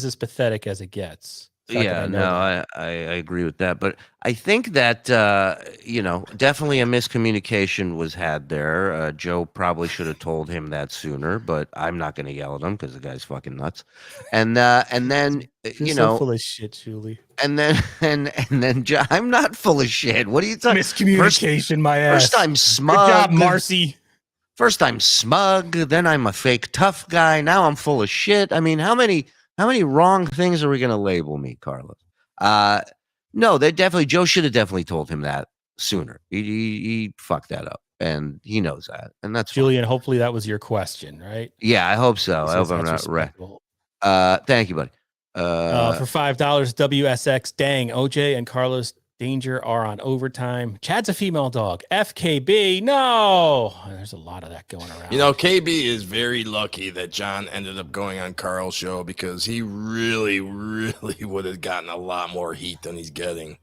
Speaker 1: as pathetic as it gets.
Speaker 3: Yeah,
Speaker 1: I know
Speaker 3: no,
Speaker 1: that.
Speaker 3: I agree with that. But I think that, definitely a miscommunication was had there. Joe probably should have told him that sooner, but I'm not going to yell at him because the guy's fucking nuts. And then,
Speaker 1: You're so full of shit, Shuli.
Speaker 3: and then, and then I'm not full of shit. What are you talking?
Speaker 1: Miscommunication, my ass.
Speaker 3: First I'm smug.
Speaker 1: Good job, Marcy.
Speaker 3: First I'm smug, then I'm a fake tough guy. Now I'm full of shit. I mean, how many wrong things are we going to label me, Carlos? No, Joe should have definitely told him that sooner. He fucked that up, and he knows that, and that's
Speaker 1: Julian. Fine. Hopefully that was your question, right?
Speaker 3: Yeah, I hope so. I hope I'm not right. Thank you, buddy.
Speaker 1: For $5, WSX. Dang, OJ and Carlos Danger are on overtime. Chad's a female dog. FKB. No, there's a lot of that going around.
Speaker 2: You know, KB is very lucky that John ended up going on Carl's show because he really, really would have gotten a lot more heat than he's getting.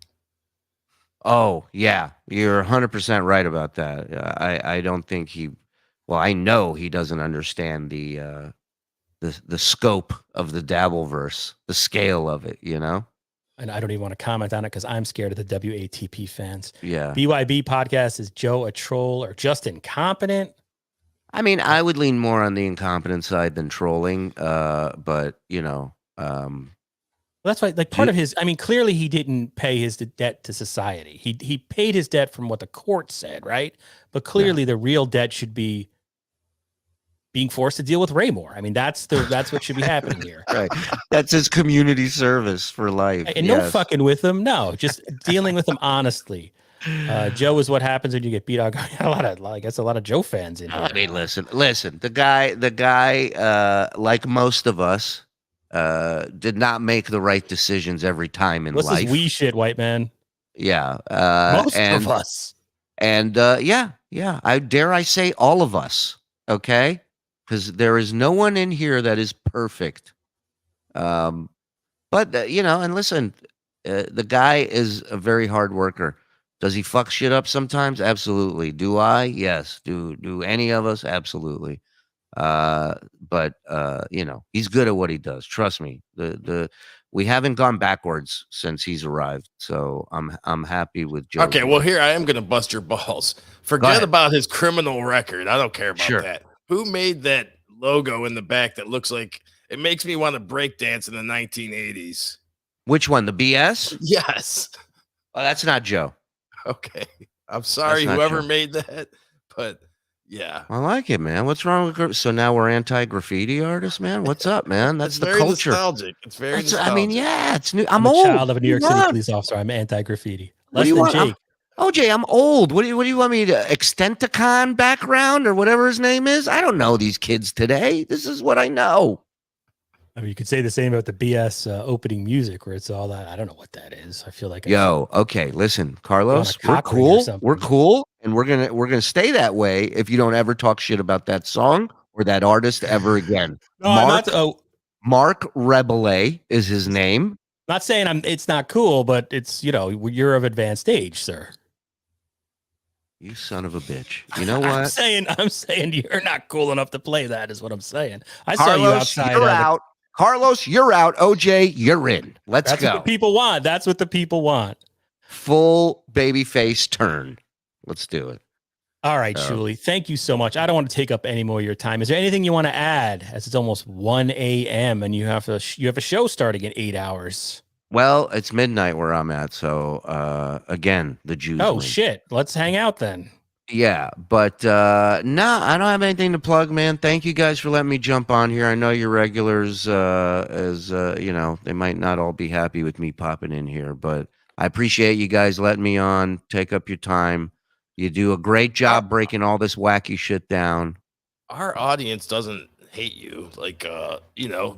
Speaker 3: Oh, yeah. You're 100% right about that. I don't think I know he doesn't understand the scope of the Dabbleverse, the scale of it, you know?
Speaker 1: And I don't even want to comment on it because I'm scared of the WATP fans.
Speaker 3: Yeah.
Speaker 1: BYB podcast, is Joe a troll or just incompetent?
Speaker 3: I mean, I would lean more on the incompetent side than trolling. But
Speaker 1: that's why, like, part of his, I mean, clearly he didn't pay his debt to society. He paid his debt from what the court said, right? But clearly the real debt should be being forced to deal with Ray more. I mean, that's what should be happening here.
Speaker 3: Right. That's his community service for life.
Speaker 1: And no fucking with him. No, just dealing with him honestly. Joe is what happens when you get beat up. I guess a lot of Joe fans in here.
Speaker 3: I mean, listen. The guy, like most of us, did not make the right decisions every time in life.
Speaker 1: This is we shit, white man.
Speaker 3: Yeah.
Speaker 1: Most of us.
Speaker 3: And yeah. I dare I say all of us. Okay. Because there is no one in here that is perfect. But and listen, the guy is a very hard worker. Does he fuck shit up sometimes? Absolutely. Do I? Yes. Do any of us? Absolutely. But he's good at what he does. Trust me. We haven't gone backwards since he's arrived. So I'm happy with Joe.
Speaker 2: Okay, well, here I am going to bust your balls. Forget about his criminal record. I don't care about that. Who made that logo in the back that looks like it makes me want to break dance in the 1980s?
Speaker 3: Which one? The BS?
Speaker 2: Yes.
Speaker 3: Oh, that's not Joe.
Speaker 2: Okay. I'm sorry, whoever made that, but yeah.
Speaker 3: I like it, man. What's wrong with so now we're anti-graffiti artists, man? What's up, man? That's the culture.
Speaker 2: Nostalgic. It's very nostalgic.
Speaker 3: I mean, yeah, it's new. I'm
Speaker 1: old.
Speaker 3: A
Speaker 1: child of a New York City police officer. I'm anti-graffiti.
Speaker 3: Less than Jake. OJ, I'm old. What do you want me to Extenticon background or whatever his name is? I don't know these kids today. This is what I know.
Speaker 1: I mean, you could say the same about the BS opening music where it's all that. I don't know what that is. I feel like
Speaker 3: okay, listen, Carlos, we're cool. We're cool, and we're gonna stay that way if you don't ever talk shit about that song or that artist ever again.
Speaker 1: No,
Speaker 3: Mark Rebele is his name.
Speaker 1: Not saying it's not cool, but it's you're of advanced age, sir.
Speaker 3: You son of a bitch. You know what?
Speaker 1: I'm saying you're not cool enough to play that is what I'm saying. I
Speaker 3: Carlos,
Speaker 1: saw you outside.
Speaker 3: You're out. Carlos, you're out. OJ, you're in. Let's go.
Speaker 1: That's what the people want. That's what the people want.
Speaker 3: Full babyface turn. Let's do it.
Speaker 1: All right, Shuli. Thank you so much. I don't want to take up any more of your time. Is there anything you want to add as it's almost 1 a.m. and you have a show starting in 8 hours?
Speaker 3: Well, it's midnight where I'm at, so again, the Jews.
Speaker 1: Oh
Speaker 3: win.
Speaker 1: Shit! Let's hang out then.
Speaker 3: Yeah, but no, I don't have anything to plug, man. Thank you guys for letting me jump on here. I know your regulars, they might not all be happy with me popping in here, but I appreciate you guys letting me on. Take up your time. You do a great job breaking all this wacky shit down.
Speaker 2: Our audience doesn't hate you. Like,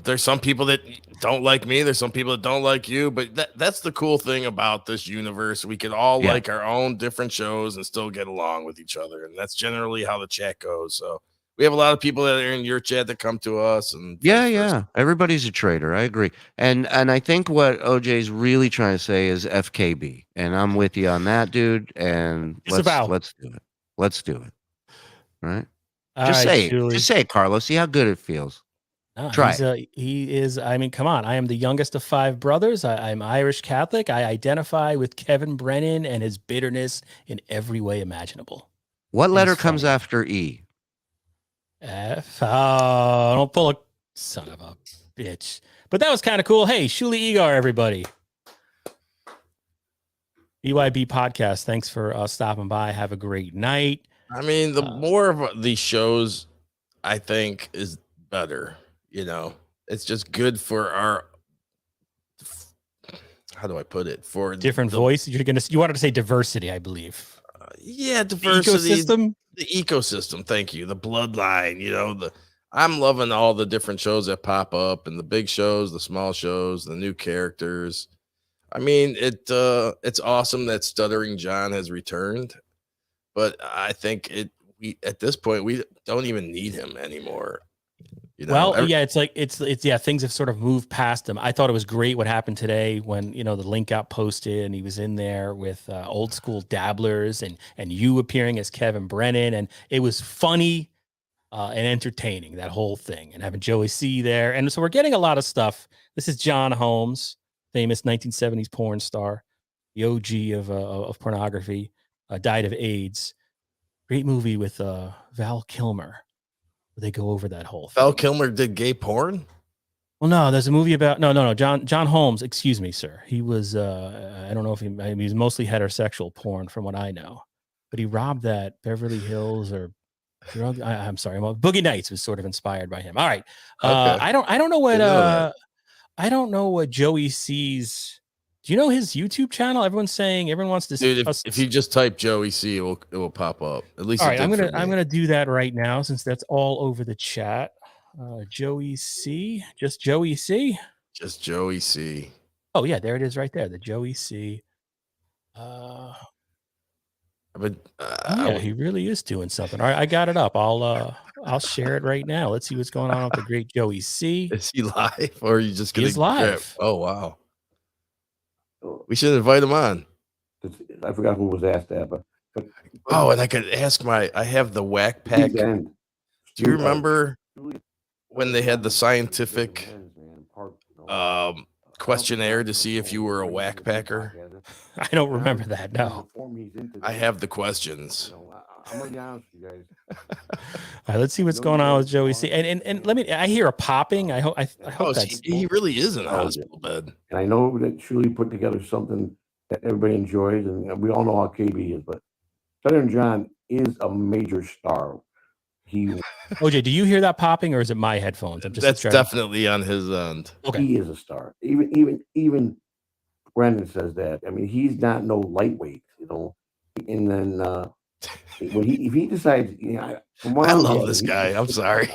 Speaker 2: there's some people that don't like me. There's some people that don't like you. But that's the cool thing about this universe. We can all like our own different shows and still get along with each other. And that's generally how the chat goes. So we have a lot of people that are in your chat that come to us. And
Speaker 3: yeah. Everybody's a traitor. I agree. And I think what OJ's really trying to say is FKB. And I'm with you on that, dude. And let's do it. Let's do it. All right. Just say it, Carlos. See how good it feels.
Speaker 1: No,
Speaker 3: Try
Speaker 1: he is. I mean, come on. I am the youngest of 5 brothers. I'm Irish Catholic. I identify with Kevin Brennan and his bitterness in every way imaginable.
Speaker 3: What
Speaker 1: And
Speaker 3: letter
Speaker 1: he's
Speaker 3: comes
Speaker 1: funny.
Speaker 3: after E?
Speaker 1: F. Oh, don't pull a son of a bitch. But that was kind of cool. Hey, Shuli Egar, everybody. EYB podcast. Thanks for stopping by. Have a great night.
Speaker 2: I mean, the more of these shows, I think, is better. You know, it's just good for our. How do I put it? For
Speaker 1: Different voice. You wanted to say diversity, I believe.
Speaker 2: Yeah, diversity.
Speaker 1: Ecosystem.
Speaker 2: The ecosystem. Thank you. The bloodline. You know, I'm loving all the different shows that pop up, and the big shows, the small shows, the new characters. I mean, it's awesome that Stuttering John has returned, but I think we at this point we don't even need him anymore. You know,
Speaker 1: well, yeah, it's things have sort of moved past him. I thought it was great what happened today when the link got posted and he was in there with old school dabblers and you appearing as Kevin Brennan, and it was funny and entertaining, that whole thing, and having Joey C there, and so we're getting a lot of stuff. This is John Holmes, famous 1970s porn star, the OG of pornography, died of AIDS. Great movie with Val Kilmer. They go over that whole thing.
Speaker 2: Val Kilmer did gay porn?
Speaker 1: Well, no, there's a movie about no. John Holmes, excuse me, sir. He was I don't know if he was mostly heterosexual porn from what I know, but he robbed that Beverly Hills or drug. I'm sorry, Boogie Nights was sort of inspired by him. All right,
Speaker 2: Okay.
Speaker 1: I don't know what I don't know what Joey sees. Do you know his YouTube channel? Everyone wants to.
Speaker 2: Dude, if you just type Joey C, it will pop up. At least.
Speaker 1: All right, I'm gonna do that right now since that's all over the chat. Joey C, just Joey C.
Speaker 2: Just Joey C.
Speaker 1: Oh yeah, there it is right there. The Joey C. Yeah, he really is doing something. All right, I got it up. I'll share it right now. Let's see what's going on with the great Joey C.
Speaker 2: Is he live or are you just gonna?
Speaker 1: He's live.
Speaker 2: Oh wow. We should invite him on.
Speaker 7: I forgot who was asked that, but
Speaker 2: oh, and I could ask I have the whack pack. Do you remember when they had the scientific questionnaire to see if you were a whack packer?
Speaker 1: I don't remember that. No.
Speaker 2: I have the questions.
Speaker 7: I'm gonna be honest with you guys.
Speaker 1: All right, let's see what's going on with Joey C. And let me. I hear a popping. I hope that's.
Speaker 2: He really is in a hospital bed.
Speaker 7: And I know that Shuli put together something that everybody enjoys, and we all know how KB is. But Southern John is a major star.
Speaker 1: OJ, do you hear that popping, or is it my headphones?
Speaker 2: That's definitely on his end.
Speaker 1: Okay.
Speaker 7: He is a star. Even Brendan says that. I mean, he's not no lightweight, And then if he decides,
Speaker 2: I love this guy. I'm sorry.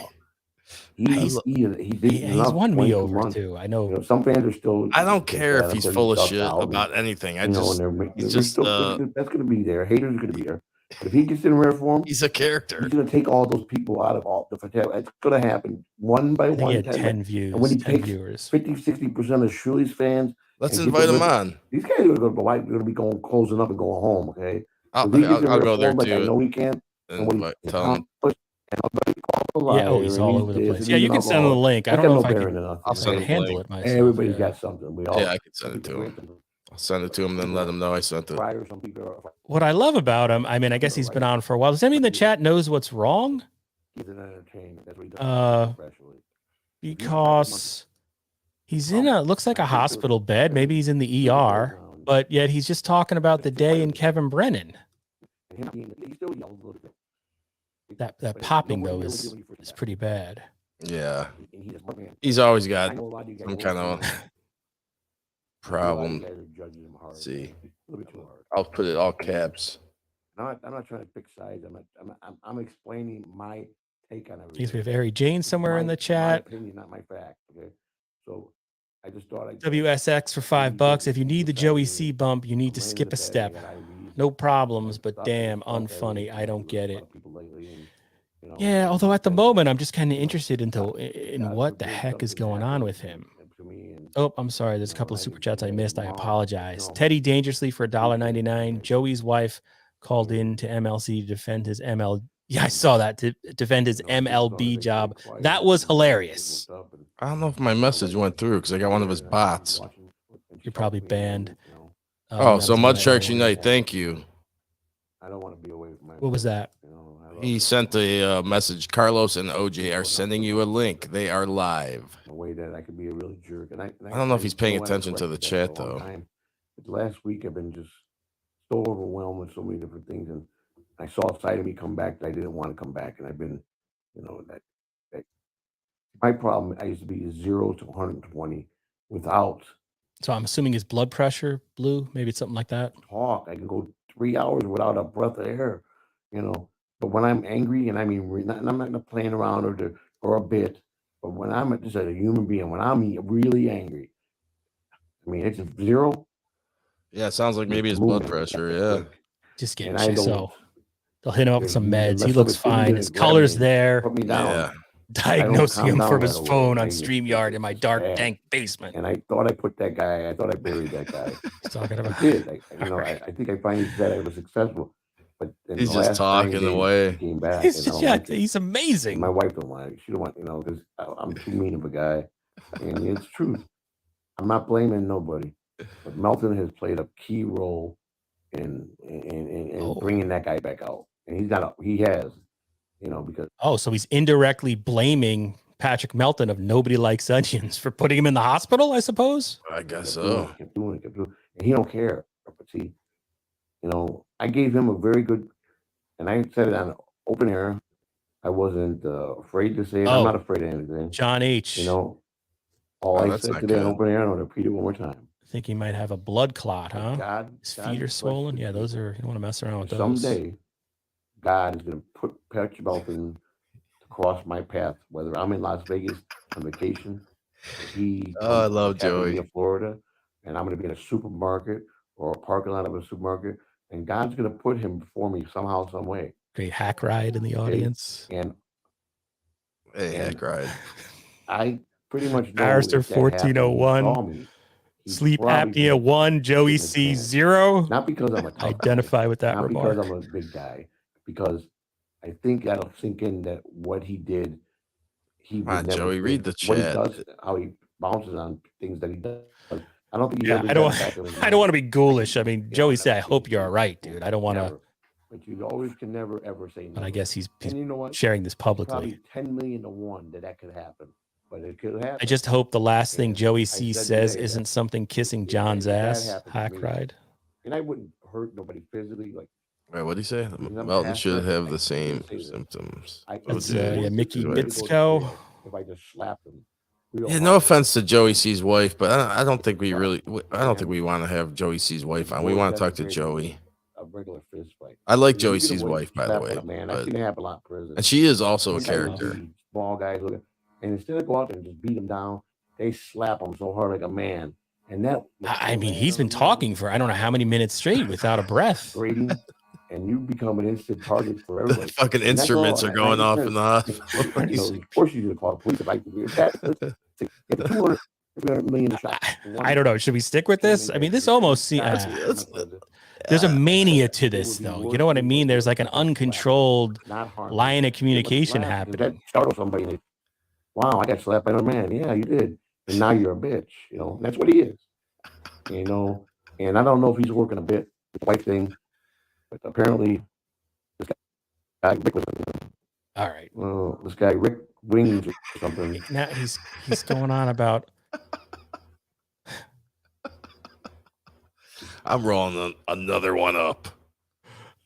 Speaker 7: He's
Speaker 1: won me over too. I know.
Speaker 7: Some fans are still.
Speaker 2: I don't care if he's full of shit about anything. That's going
Speaker 7: to be there. Haters are going to be there. But if he gets in rare form,
Speaker 2: he's a character.
Speaker 7: He's going to take all those people out of all the fatality. It's going to happen one by one.
Speaker 1: He had 10 views.
Speaker 7: And when he
Speaker 1: 10
Speaker 7: takes
Speaker 1: viewers.
Speaker 7: 50-60% of Shuli's fans,
Speaker 2: let's invite him on.
Speaker 7: These guys are going to be closing up and going home. Okay.
Speaker 2: I'll go there too.
Speaker 7: I know he can.
Speaker 2: And tell him.
Speaker 1: Yeah, he's all over the place. Yeah, you can send him the link. I don't know if I can.
Speaker 2: I'll send him
Speaker 1: handle it myself.
Speaker 7: Everybody's got something.
Speaker 2: I can send it to him. I'll send it to him, then let him know I sent it.
Speaker 1: What I love about him, I mean, I guess he's been on for a while. Does anybody in the chat knows what's wrong? Because he's in looks like a hospital bed. Maybe he's in the ER, but yet he's just talking about the day in Kevin Brennan. That popping though is pretty bad.
Speaker 2: Yeah, he's always got some kind of problem. Let's see, I'll put it all caps.
Speaker 7: I'm not trying to pick sides. I'm explaining my take on everything.
Speaker 1: We have Harry Jane somewhere in the chat.
Speaker 7: My opinion, not my fact. Okay, so I just thought
Speaker 1: WSX for $5. If you need the Joey C bump, you need to skip a step. No problems, but damn unfunny. I don't get it. Yeah, although at the moment I'm just kind of interested in what the heck is going on with him. Oh, I'm sorry. There's a couple of super chats I missed. I apologize. Teddy Dangerously for $1.99. Joey's wife called in to MLC to defend his ML. Yeah, I saw that to defend his MLB job. That was hilarious.
Speaker 2: I don't know if my message went through because I got one of his bots.
Speaker 1: You're probably banned.
Speaker 2: Oh,
Speaker 1: that
Speaker 2: so
Speaker 1: was
Speaker 2: Mud
Speaker 1: hilarious.
Speaker 2: Sharks Unite. Thank you.
Speaker 7: I don't want to be away from my.
Speaker 1: What was that?
Speaker 2: He sent a message. Carlos and OJ are sending you a link. They are live.
Speaker 7: A way that I could be a real jerk, and I
Speaker 2: don't know if he's paying
Speaker 7: you know what, I
Speaker 2: attention to the
Speaker 7: corrected that
Speaker 2: chat,
Speaker 7: for a long
Speaker 2: though.
Speaker 7: time. But last week I've been just so overwhelmed with so many different things, and I saw a side of me come back that I didn't want to come back, and I've been, you know, that my problem. I used to be 0 to 120 without
Speaker 1: So I'm assuming his blood pressure blew. Maybe it's something like that.
Speaker 7: talk. I can go 3 hours without a breath of air, you know. But when I'm angry, and I mean, and I'm not playing around or a bit, but when I'm just a human being, when I'm really angry, I mean, it's 0.
Speaker 2: Yeah, it sounds like maybe his blood pressure. Yeah.
Speaker 1: Just get
Speaker 7: And I don't.
Speaker 1: so they'll hit him up with some meds.
Speaker 7: unless
Speaker 1: He looks
Speaker 7: somebody
Speaker 1: fine.
Speaker 7: physically
Speaker 1: His
Speaker 7: grab
Speaker 1: color's
Speaker 7: me,
Speaker 1: there.
Speaker 7: Put me down.
Speaker 2: Yeah.
Speaker 1: Diagnosing him
Speaker 7: calm
Speaker 1: from
Speaker 7: down
Speaker 1: his
Speaker 7: right away.
Speaker 1: phone on
Speaker 7: I just-
Speaker 1: StreamYard in my dark,
Speaker 7: bad.
Speaker 1: dank basement.
Speaker 7: And I thought I put that guy. I thought I buried that guy.
Speaker 1: He's talking
Speaker 7: I
Speaker 1: about.
Speaker 7: did. I
Speaker 1: Alright.
Speaker 7: think I finally said I was successful. But in
Speaker 2: He's
Speaker 7: the
Speaker 2: just
Speaker 7: last 90
Speaker 2: talking
Speaker 7: days,
Speaker 2: away.
Speaker 7: he came back.
Speaker 1: He's
Speaker 7: and
Speaker 1: just,
Speaker 7: I
Speaker 1: yeah,
Speaker 7: don't like it.
Speaker 1: he's amazing.
Speaker 7: My wife don't want it. She don't want, you know, because I'm too mean of a guy. And it's truth. I'm not blaming nobody. But Melton has played a key role in
Speaker 1: Oh.
Speaker 7: bringing that guy back out. And he's not. He has, you know, because
Speaker 1: Oh, so he's indirectly blaming Patrick Melton of Nobody Likes Onions for putting him in the hospital, I suppose.
Speaker 2: I guess
Speaker 7: kept doing it. And he don't care. But see, you know, I gave him a very good, and I said it on open air. I wasn't afraid to say it. I'm
Speaker 1: Oh.
Speaker 7: not afraid of anything.
Speaker 1: John H.
Speaker 7: You know, all
Speaker 2: Oh,
Speaker 7: I
Speaker 2: that's
Speaker 7: said
Speaker 2: not
Speaker 7: today on
Speaker 2: good.
Speaker 7: open air, and I'll repeat it one more time.
Speaker 1: I think he might have a blood clot, huh?
Speaker 7: God,
Speaker 1: His
Speaker 7: God
Speaker 1: feet are
Speaker 7: bless
Speaker 1: swollen.
Speaker 7: you
Speaker 1: Yeah, those
Speaker 7: people.
Speaker 1: are, you don't want to mess around with those.
Speaker 7: Someday, God is going to put Patrick Melton to cross my path, whether I'm in Las Vegas on vacation, or he
Speaker 2: Oh, I
Speaker 7: comes
Speaker 2: love
Speaker 7: to
Speaker 2: Joey.
Speaker 7: Florida, and I'm going to be in a supermarket or a parking lot of a supermarket, and God's going to put him before me somehow, some way.
Speaker 1: Great hack ride in the audience.
Speaker 7: And
Speaker 2: Hey, I
Speaker 7: And-
Speaker 2: cried.
Speaker 7: I pretty much know
Speaker 1: Barrister
Speaker 7: if that happened, he
Speaker 1: 1401.
Speaker 7: saw me, he
Speaker 1: Sleep
Speaker 7: probably
Speaker 1: apnea 1, Joey
Speaker 7: give him a
Speaker 1: C
Speaker 7: chance.
Speaker 1: 0.
Speaker 7: Not because I'm a tough guy,
Speaker 1: Identify with that
Speaker 7: not
Speaker 1: remark.
Speaker 7: because I'm a big guy, because I think that'll sink in that what he did, he
Speaker 2: Come
Speaker 7: would
Speaker 2: on,
Speaker 7: never
Speaker 2: Joey,
Speaker 7: do.
Speaker 2: read the
Speaker 7: What he
Speaker 2: chat.
Speaker 7: does, how he bounces on things that he does. I don't think he's
Speaker 1: Yeah,
Speaker 7: ever
Speaker 1: I don't,
Speaker 7: gotten back in his
Speaker 1: I don't want to
Speaker 7: mind.
Speaker 1: be ghoulish. I mean,
Speaker 7: Yeah,
Speaker 1: Joey
Speaker 7: I
Speaker 1: said, I
Speaker 7: know.
Speaker 1: hope you're all right, dude. I don't want to,
Speaker 7: Never. But you always can never ever say no.
Speaker 1: but I guess he's
Speaker 7: And you know what?
Speaker 1: sharing this
Speaker 7: Probably
Speaker 1: publicly.
Speaker 7: 10 million to 1 that could happen, but it could happen.
Speaker 1: I just hope the last thing
Speaker 7: And
Speaker 1: Joey
Speaker 7: I
Speaker 1: C
Speaker 7: said
Speaker 1: says
Speaker 7: today
Speaker 1: isn't
Speaker 7: that
Speaker 1: something kissing
Speaker 7: if
Speaker 1: John's
Speaker 7: that
Speaker 1: ass.
Speaker 7: happened to
Speaker 1: Hack
Speaker 7: me,
Speaker 1: ride.
Speaker 7: and I wouldn't hurt nobody physically. Like
Speaker 2: Wait, what did he say?
Speaker 7: I'm
Speaker 2: Melton
Speaker 7: past
Speaker 2: should
Speaker 7: that,
Speaker 2: have
Speaker 7: I
Speaker 2: the same
Speaker 7: can't say this.
Speaker 2: symptoms.
Speaker 7: I
Speaker 1: That's,
Speaker 2: OJ.
Speaker 1: yeah, Mickey
Speaker 2: is what it-
Speaker 1: Mitsko.
Speaker 7: If I just slapped him. real
Speaker 2: Yeah,
Speaker 7: hard.
Speaker 2: no offense to Joey C's wife, but I don't think we really. I don't think we want to have Joey C's wife on. We want to talk to Joey.
Speaker 7: A regular fist fight.
Speaker 2: I like
Speaker 7: You know,
Speaker 2: Joey
Speaker 7: you get
Speaker 2: C's
Speaker 7: away
Speaker 2: wife, by the
Speaker 7: slapping
Speaker 2: way,
Speaker 7: a man.
Speaker 2: but-
Speaker 7: I've seen it happen a lot in prison.
Speaker 2: and she is also a
Speaker 7: These guys
Speaker 2: character.
Speaker 7: beat Small guys, look at- and instead of go out there and just beat him down, they slap him so hard like a man. And that
Speaker 1: I mean, he's been talking for I don't know how many minutes straight without a breath.
Speaker 7: grading, and you become an instant target for
Speaker 2: The
Speaker 7: everybody.
Speaker 2: fucking
Speaker 7: And that's all,
Speaker 2: instruments are
Speaker 7: and
Speaker 2: going off
Speaker 7: 90%,
Speaker 2: in the hospital.
Speaker 7: you know, of course you should call the police if I could do that. To get 200 million shots.
Speaker 1: I don't know. Should we stick with this? I mean, this almost seems. There's a mania to this, though. You know what I mean? There's like an uncontrolled line of communication happening.
Speaker 7: That startled somebody. And they, wow, I got slapped by another man. Yeah, you did. And now you're a bitch. You know, that's what he is. You know, and I don't know if he's working a bit with the wife thing, but apparently this guy Rick was,
Speaker 1: All right.
Speaker 7: well, this guy Rick Wings or something.
Speaker 1: Now he's going on about.
Speaker 2: I'm rolling another one up.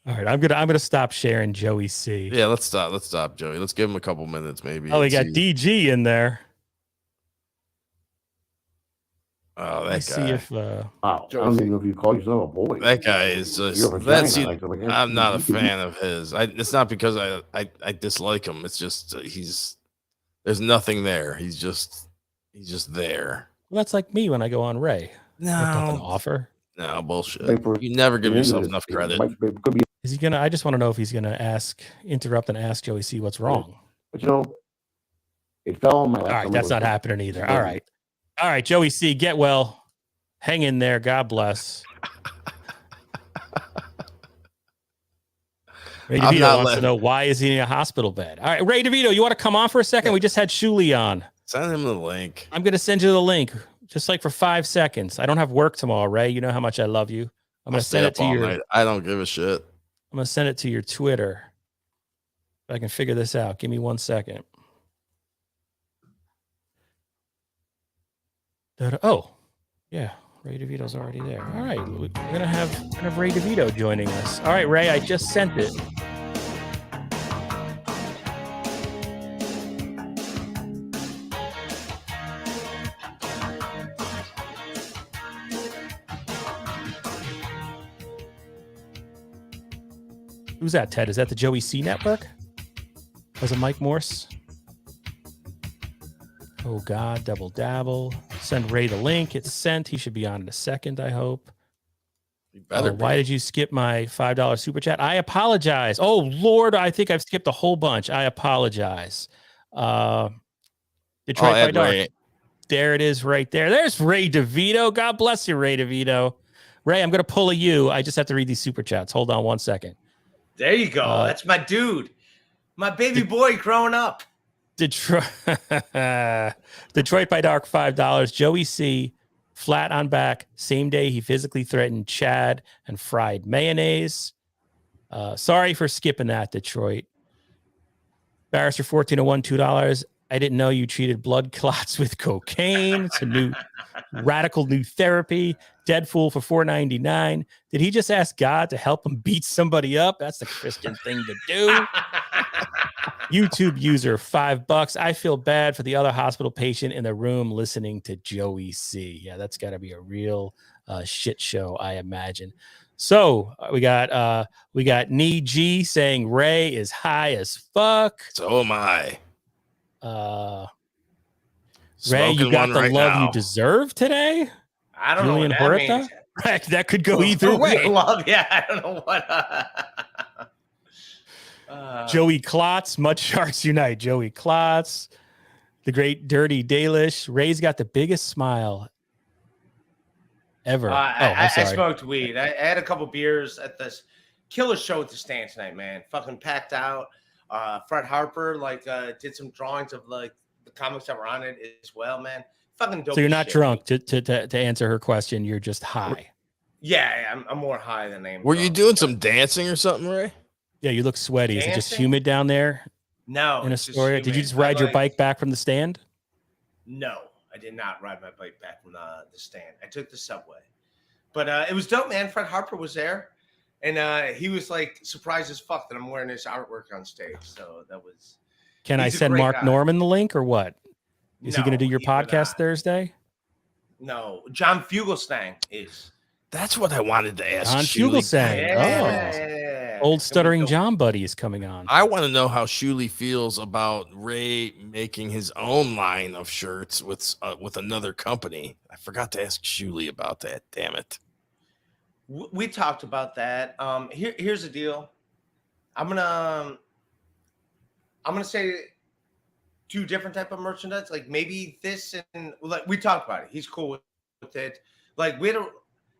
Speaker 1: All right, I'm gonna stop sharing Joey C.
Speaker 2: Yeah, let's stop, Joey. Let's give him a couple minutes, maybe.
Speaker 1: Oh, we
Speaker 2: and
Speaker 1: got
Speaker 2: see.
Speaker 1: DG in there.
Speaker 2: Oh,
Speaker 1: Let's
Speaker 2: that
Speaker 1: see
Speaker 2: guy.
Speaker 1: if
Speaker 7: Wow, I don't even know if you call yourself a boy.
Speaker 2: That guy is just.
Speaker 7: You're a
Speaker 2: That's.
Speaker 7: vagina, like,
Speaker 2: I'm not a
Speaker 7: you could be-
Speaker 2: fan of his. It's not because I dislike him. It's just he's. There's nothing there. He's just there.
Speaker 1: well, that's like me when I go on Ray. With nothing to
Speaker 2: No,
Speaker 1: offer.
Speaker 2: no bullshit.
Speaker 7: Like for-
Speaker 2: You never give
Speaker 7: Into
Speaker 2: yourself
Speaker 7: this,
Speaker 2: enough
Speaker 7: it
Speaker 2: credit.
Speaker 7: could be,
Speaker 1: Is he gonna? I just want to know if he's gonna interrupt and ask Joey C what's wrong.
Speaker 7: but you know, it fell on my lap.
Speaker 1: All right,
Speaker 7: Someone
Speaker 1: that's
Speaker 7: was-
Speaker 1: not happening either. All right, Joey C, get well. Hang in there. God bless. Ray
Speaker 2: I'm
Speaker 1: DeVito
Speaker 2: not
Speaker 1: wants to
Speaker 2: letting-
Speaker 1: know why is he in a hospital bed. All right, Ray DeVito, you want to come on for a second? We just had Shuli on.
Speaker 2: Send him the link.
Speaker 1: I'm going to send you the link, just like for 5 seconds. I don't have work tomorrow, Ray. You know how much I love you. I'm going to
Speaker 2: Stay
Speaker 1: send
Speaker 2: up
Speaker 1: it to
Speaker 2: all
Speaker 1: your.
Speaker 2: night. I don't give a shit.
Speaker 1: I'm going to send it to your Twitter. If I can figure this out. Give me 1 second. Oh, yeah. Ray DeVito's already there. All right. We're gonna have Ray DeVito joining us. All right, Ray, I just sent it. Who's that, Ted? Is that the Joey C Network? Was it Mike Morse? Oh God, double dabble. Send Ray the link. It's sent. He should be on in a second, I hope. Why did you skip my $5 super chat? I apologize. Oh Lord, I think I've skipped a whole bunch. I apologize. Detroit by Dark.
Speaker 2: Ray.
Speaker 1: There it is right there. There's Ray DeVito. God bless you, Ray DeVito. Ray, I'm going to pull a you. I just have to read these super chats. Hold on 1 second.
Speaker 8: There you go. That's my dude. My baby boy growing up.
Speaker 1: Detroit by Dark, $5. Joey C, flat on back. Same day he physically threatened Chad and fried mayonnaise. Sorry for skipping that, Detroit. Barrister 1401, $2. I didn't know you treated blood clots with cocaine. It's a new radical new therapy. Dead Fool for $4.99. Did he just ask God to help him beat somebody up? That's the Christian thing to do. YouTube user, $5. I feel bad for the other hospital patient in the room listening to Joey C. Yeah, that's got to be a real shit show, I imagine. So we got Nee G saying Ray is high as fuck.
Speaker 2: So am I.
Speaker 1: Ray, you
Speaker 2: Smoking
Speaker 1: got
Speaker 2: one
Speaker 1: the
Speaker 2: right
Speaker 1: love
Speaker 2: now.
Speaker 1: you deserve today.
Speaker 8: I don't
Speaker 1: Julian
Speaker 8: know what that
Speaker 1: Huerta?
Speaker 8: means.
Speaker 1: Right, that could go either way.
Speaker 8: Love, yeah, I don't know what.
Speaker 1: Joey Klotz, Mud Sharks Unite. Joey Klotz, the great Dirty Dalish. Ray's got the biggest smile ever.
Speaker 8: I
Speaker 1: sorry.
Speaker 8: smoked weed. I had a couple beers at this killer show at the stand tonight, man. Fucking packed out. Fred Harper did some drawings of like the comics that were on it as well, man. Fucking dope.
Speaker 1: So you're not
Speaker 8: shit.
Speaker 1: drunk to answer her question. You're just high.
Speaker 8: Yeah, I'm more high than I am.
Speaker 2: Were you
Speaker 8: drunk.
Speaker 2: doing some dancing or something, Ray?
Speaker 1: Yeah, you look sweaty. Is it just
Speaker 8: Dancing?
Speaker 1: humid down there
Speaker 8: No.
Speaker 1: in
Speaker 8: it's just
Speaker 1: Astoria? Did you
Speaker 8: humid.
Speaker 1: just ride your
Speaker 8: I
Speaker 1: bike back from the stand?
Speaker 8: No, I did not ride my bike back from the stand. I took the subway. But it was dope, man. Fred Harper was there. And he was like surprised as fuck that I'm wearing this artwork on stage. So that was.
Speaker 1: Can I
Speaker 8: He's a
Speaker 1: send
Speaker 8: great
Speaker 1: Mark
Speaker 8: guy.
Speaker 1: Norman the link or what? Is he going to
Speaker 8: No,
Speaker 1: do your
Speaker 8: he would
Speaker 1: podcast
Speaker 8: not.
Speaker 1: Thursday?
Speaker 8: No, John Fugelsang is.
Speaker 2: That's what I wanted to ask.
Speaker 1: John
Speaker 2: Shuli.
Speaker 1: Fugelsang.
Speaker 8: Yeah.
Speaker 1: Old Stuttering John buddy is coming on.
Speaker 2: I want to know how Shuli feels about Ray making his own line of shirts with another company. I forgot to ask Shuli about that. Damn it.
Speaker 8: We talked about that. Here's the deal. I'm gonna say two different type of merchandise. Like maybe this and like we talked about it. He's cool with it. Like we don't.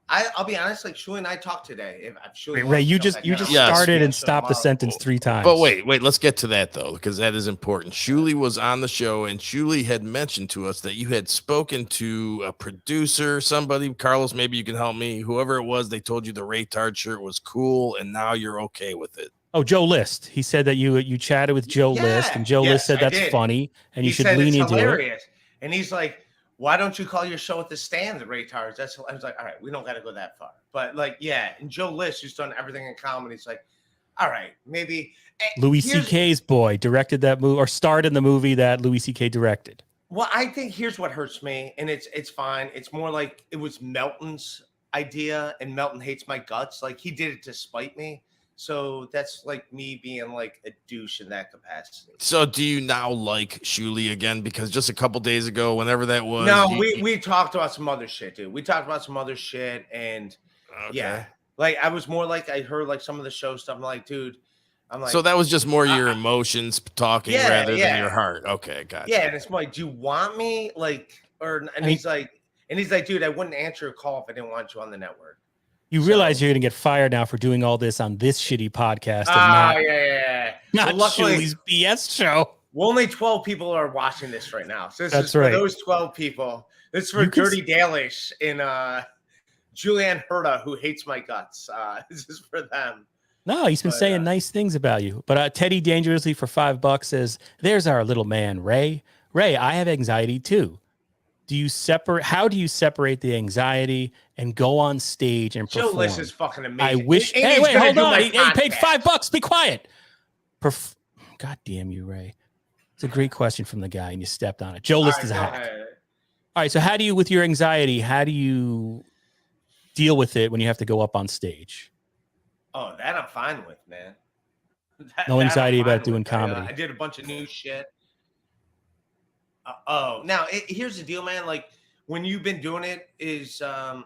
Speaker 8: I'll be honest. Like Shuli and I talked today. If Shuli
Speaker 1: Ray, you just
Speaker 2: Yes.
Speaker 1: started and
Speaker 8: Show
Speaker 1: stopped the
Speaker 8: tomorrow.
Speaker 1: sentence 3 times.
Speaker 2: But wait, let's get to that though, because that is important. Shuli was on the show, and Shuli had mentioned to us that you had spoken to a producer, somebody, Carlos, maybe you can help me, whoever it was, they told you the Ray Tard shirt was cool, and now you're okay with it.
Speaker 1: Oh, Joe List. He said that you chatted with Joe List, and Joe List said
Speaker 8: I
Speaker 1: that's
Speaker 8: did.
Speaker 1: funny, and you
Speaker 8: He
Speaker 1: should
Speaker 8: said
Speaker 1: lean
Speaker 8: it's
Speaker 1: into it.
Speaker 8: hilarious. And he's like, why don't you call your show at the stand, the Ray Tards? I was like, all right, we don't got to go that far. But like, yeah. And Joe List, who's done everything in comedy, he's like, all right, maybe.
Speaker 1: Louis
Speaker 8: Here's-
Speaker 1: C.K.'s boy directed that movie or starred in the movie that Louis C.K. directed.
Speaker 8: Well, I think here's what hurts me, and it's fine. It's more like it was Melton's idea, and Melton hates my guts. Like he did it to spite me. So that's like me being like a douche in that capacity.
Speaker 2: So do you now like Shuli again? Because just a couple days ago, whenever that was,
Speaker 8: No, we talked about some other shit, dude. We talked about some other shit, and
Speaker 2: okay.
Speaker 8: yeah, like I was more like I heard like some of the show stuff. I'm like, dude, I'm like,
Speaker 2: So that was just more your emotions talking
Speaker 8: Yeah,
Speaker 2: rather than
Speaker 8: yeah.
Speaker 2: your heart. Okay, gotcha.
Speaker 8: yeah, and it's more like, do you want me like, or and he's like, dude, I wouldn't answer a call if I didn't want you on the network.
Speaker 1: You realize you're going to get fired now for doing all this on this shitty podcast and not
Speaker 8: Well, luckily,
Speaker 1: Shuli's BS show.
Speaker 8: well, only 12 people are watching this right now. So this
Speaker 1: That's
Speaker 8: is for
Speaker 1: right.
Speaker 8: those 12 people. This is for
Speaker 1: You can
Speaker 8: Dirty Dalish and Julianne Herta, who hates my guts. This is for them.
Speaker 1: No, he's been saying nice things about you. But Teddy Dangerously for $5 says, "There's our little man, Ray. Ray, I have anxiety too. How do you separate the anxiety and go on stage and perform?"
Speaker 8: Joe List is fucking amazing.
Speaker 1: I wish.
Speaker 8: And
Speaker 1: Hey,
Speaker 8: he's
Speaker 1: wait,
Speaker 8: gonna
Speaker 1: hold
Speaker 8: do
Speaker 1: on.
Speaker 8: my
Speaker 1: He paid
Speaker 8: podcast.
Speaker 1: $5. Be quiet. God damn you, Ray. It's a great question from the guy, and you stepped on it. Joe List is a hack. All right. So, how do you, with your anxiety, how do you deal with it when you have to go up on stage?
Speaker 8: Oh, that I'm fine with, man.
Speaker 1: No anxiety about doing
Speaker 8: with.
Speaker 1: comedy.
Speaker 8: I did a bunch of new shit. Now here's the deal, man. Like when you've been doing it as long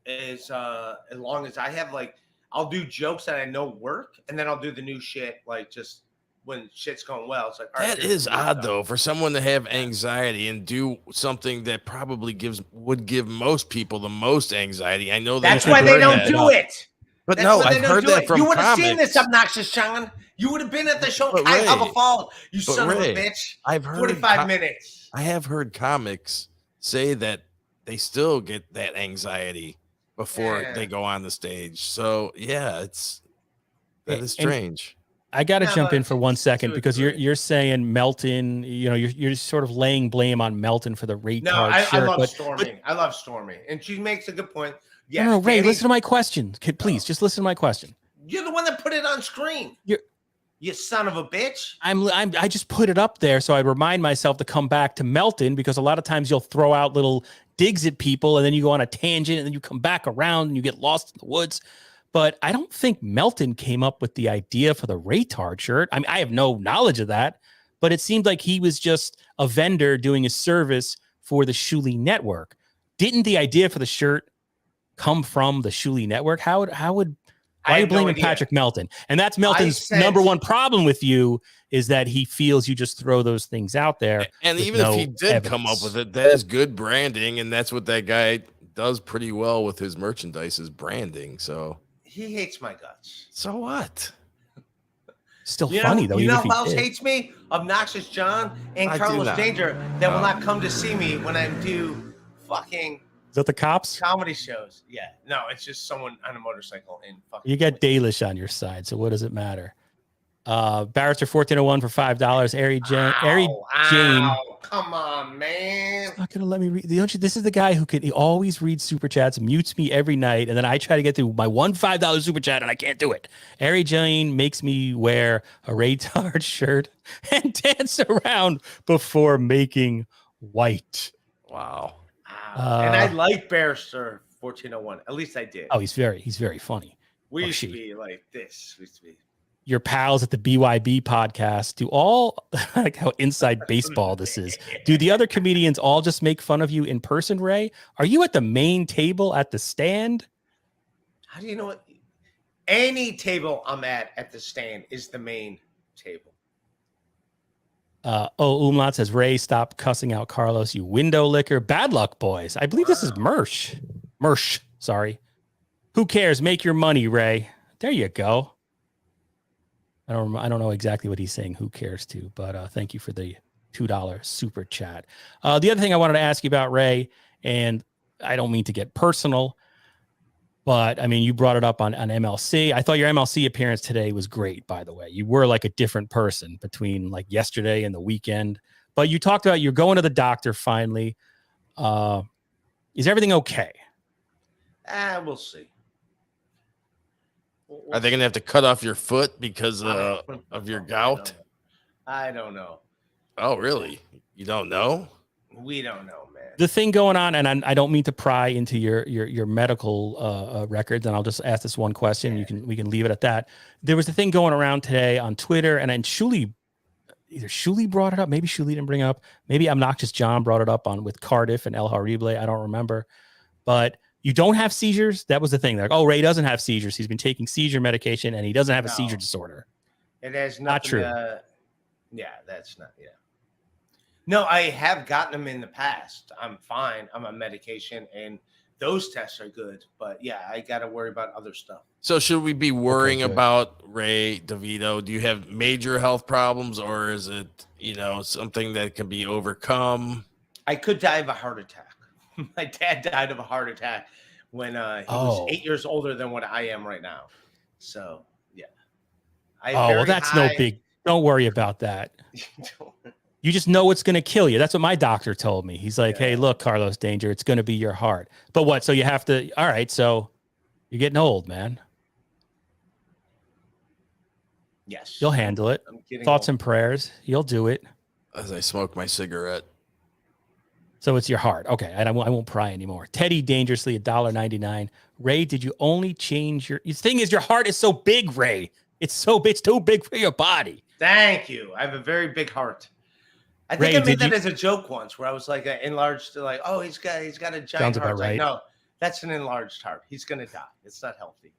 Speaker 8: as I have, like I'll do jokes that I know work, and then I'll do the new shit like just when shit's going well. It's like all right,
Speaker 2: That is odd though, for someone to have anxiety and do something that probably would give most people the most anxiety. I know
Speaker 8: that's why they don't do it.
Speaker 2: But
Speaker 8: That's
Speaker 2: no,
Speaker 8: why they
Speaker 2: I've
Speaker 8: don't
Speaker 2: heard
Speaker 8: do
Speaker 2: that
Speaker 8: it.
Speaker 2: from
Speaker 8: You would have seen
Speaker 2: comics.
Speaker 8: this, obnoxious John. You would have been at the show.
Speaker 2: But
Speaker 8: I have
Speaker 2: Ray,
Speaker 8: a fall. You
Speaker 2: but
Speaker 8: son of
Speaker 2: Ray,
Speaker 8: a bitch.
Speaker 2: I've heard
Speaker 8: 45 minutes.
Speaker 2: I have heard comics say that they still get that anxiety before they go on the stage. So yeah, that is strange.
Speaker 1: I got to
Speaker 8: Yeah,
Speaker 1: jump
Speaker 8: but
Speaker 1: in for 1 second
Speaker 8: to a
Speaker 1: because
Speaker 8: degree.
Speaker 1: you're saying Melton, you're sort of laying blame on Melton for the retard
Speaker 8: No, I
Speaker 1: shirt.
Speaker 8: love
Speaker 1: but
Speaker 8: Stormy. I love Stormy, and she makes a good point.
Speaker 1: no,
Speaker 8: Yeah,
Speaker 1: no, Ray,
Speaker 8: Danny,
Speaker 1: listen to my question. Please, just listen to my question.
Speaker 8: you're the one that put it on screen. You son of a bitch.
Speaker 1: I just put it up there so I remind myself to come back to Melton, because a lot of times you'll throw out little digs at people and then you go on a tangent and then you come back around and you get lost in the woods. But I don't think Melton came up with the idea for the retard shirt. I mean, I have no knowledge of that, but it seemed like he was just a vendor doing a service for the Shuli network. Didn't the idea for the shirt come from the Shuli network? Why are you blaming Patrick Melton? And that's Melton's number one problem with you, is that he feels you just throw those things out there.
Speaker 2: And even if he did come up with it, that is good branding, and that's what that guy does pretty well with his merchandise, is branding. So
Speaker 8: he hates my guts.
Speaker 2: So what?
Speaker 1: Still funny though.
Speaker 8: You know
Speaker 1: who
Speaker 8: who else hates me? Obnoxious John and Carlos Danger, that will not come to see me when I do fucking.
Speaker 1: Is that the cops?
Speaker 8: Comedy shows. Yeah. No, it's just someone on a motorcycle in fucking.
Speaker 1: You got Dalish on your side, so what does it matter? Barrister 1401 for $5. Ari Jane.
Speaker 8: Come on, man.
Speaker 1: It's not gonna let me read. This is the guy who he always reads super chats, mutes me every night, and then I try to get through my one $5 super chat and I can't do it. Ari Jane makes me wear a retard shirt and dance around before making white.
Speaker 2: Wow.
Speaker 8: And I like Barrister 1401. At least I did.
Speaker 1: Oh, he's very funny.
Speaker 8: We used to be like this. We used to be.
Speaker 1: Your pals at the BYB podcast do all, like how inside baseball this is. Do the other comedians all just make fun of you in person, Ray? Are you at the main table at the stand?
Speaker 8: How do you know what? Any table I'm at the stand is the main table.
Speaker 1: Umlaut says, Ray, stop cussing out Carlos, you window licker. Bad luck, boys. I believe this is Mersh. Sorry. Who cares? Make your money, Ray. There you go. I don't know exactly what he's saying. Who cares to? But thank you for the $2 super chat. The other thing I wanted to ask you about, Ray, and I don't mean to get personal, but I mean, you brought it up on MLC. I thought your MLC appearance today was great, by the way. You were like a different person between like yesterday and the weekend. But you talked about you're going to the doctor finally. Is everything okay?
Speaker 8: We'll see.
Speaker 2: Are they gonna have to cut off your foot because of your gout?
Speaker 8: I don't know.
Speaker 2: Oh, really? You don't know?
Speaker 8: We don't know, man.
Speaker 1: The thing going on, and I don't mean to pry into your medical records, and I'll just ask this one question. We can leave it at that. There was a thing going around today on Twitter, and then either Shuli brought it up, maybe Shuli didn't bring it up, maybe Obnoxious John brought it up with Cardiff and El Horrible. I don't remember, but you don't have seizures. That was the thing. They're like, oh, Ray doesn't have seizures. He's been taking seizure medication, and he doesn't have a seizure disorder.
Speaker 8: It has nothing.
Speaker 1: Not true.
Speaker 8: Yeah, that's not. Yeah. No, I have gotten them in the past. I'm fine. I'm on medication, and those tests are good. But yeah, I got to worry about other stuff.
Speaker 2: So should we be worrying
Speaker 1: good.
Speaker 2: about Ray DeVito? Do you have major health problems, or is it, something that can be overcome?
Speaker 8: I could die of a heart attack. My dad died of a heart attack when he was 8 years older than what I am right now. So yeah.
Speaker 1: Well, that's no big. Don't worry about that. You just know it's going to kill you. That's what my doctor told me. He's like, hey, look, Carlos Danger, it's going to be your heart. But what? So you have to. All right. So you're getting old, man.
Speaker 8: Yes.
Speaker 1: You'll handle it. Thoughts and prayers. You'll do it.
Speaker 2: As I smoke my cigarette.
Speaker 1: So it's your heart. Okay. I won't pry anymore. Teddy Dangerously, $1.99. Ray, did you only change your thing is your heart is so big, Ray. It's too big for your body.
Speaker 8: Thank you. I have a very big heart. I think I made that as a joke once where I was like enlarged, like, oh, he's got a giant
Speaker 1: Sounds
Speaker 8: heart.
Speaker 1: about right.
Speaker 8: Like, no, that's an enlarged heart. He's going to die. It's not healthy.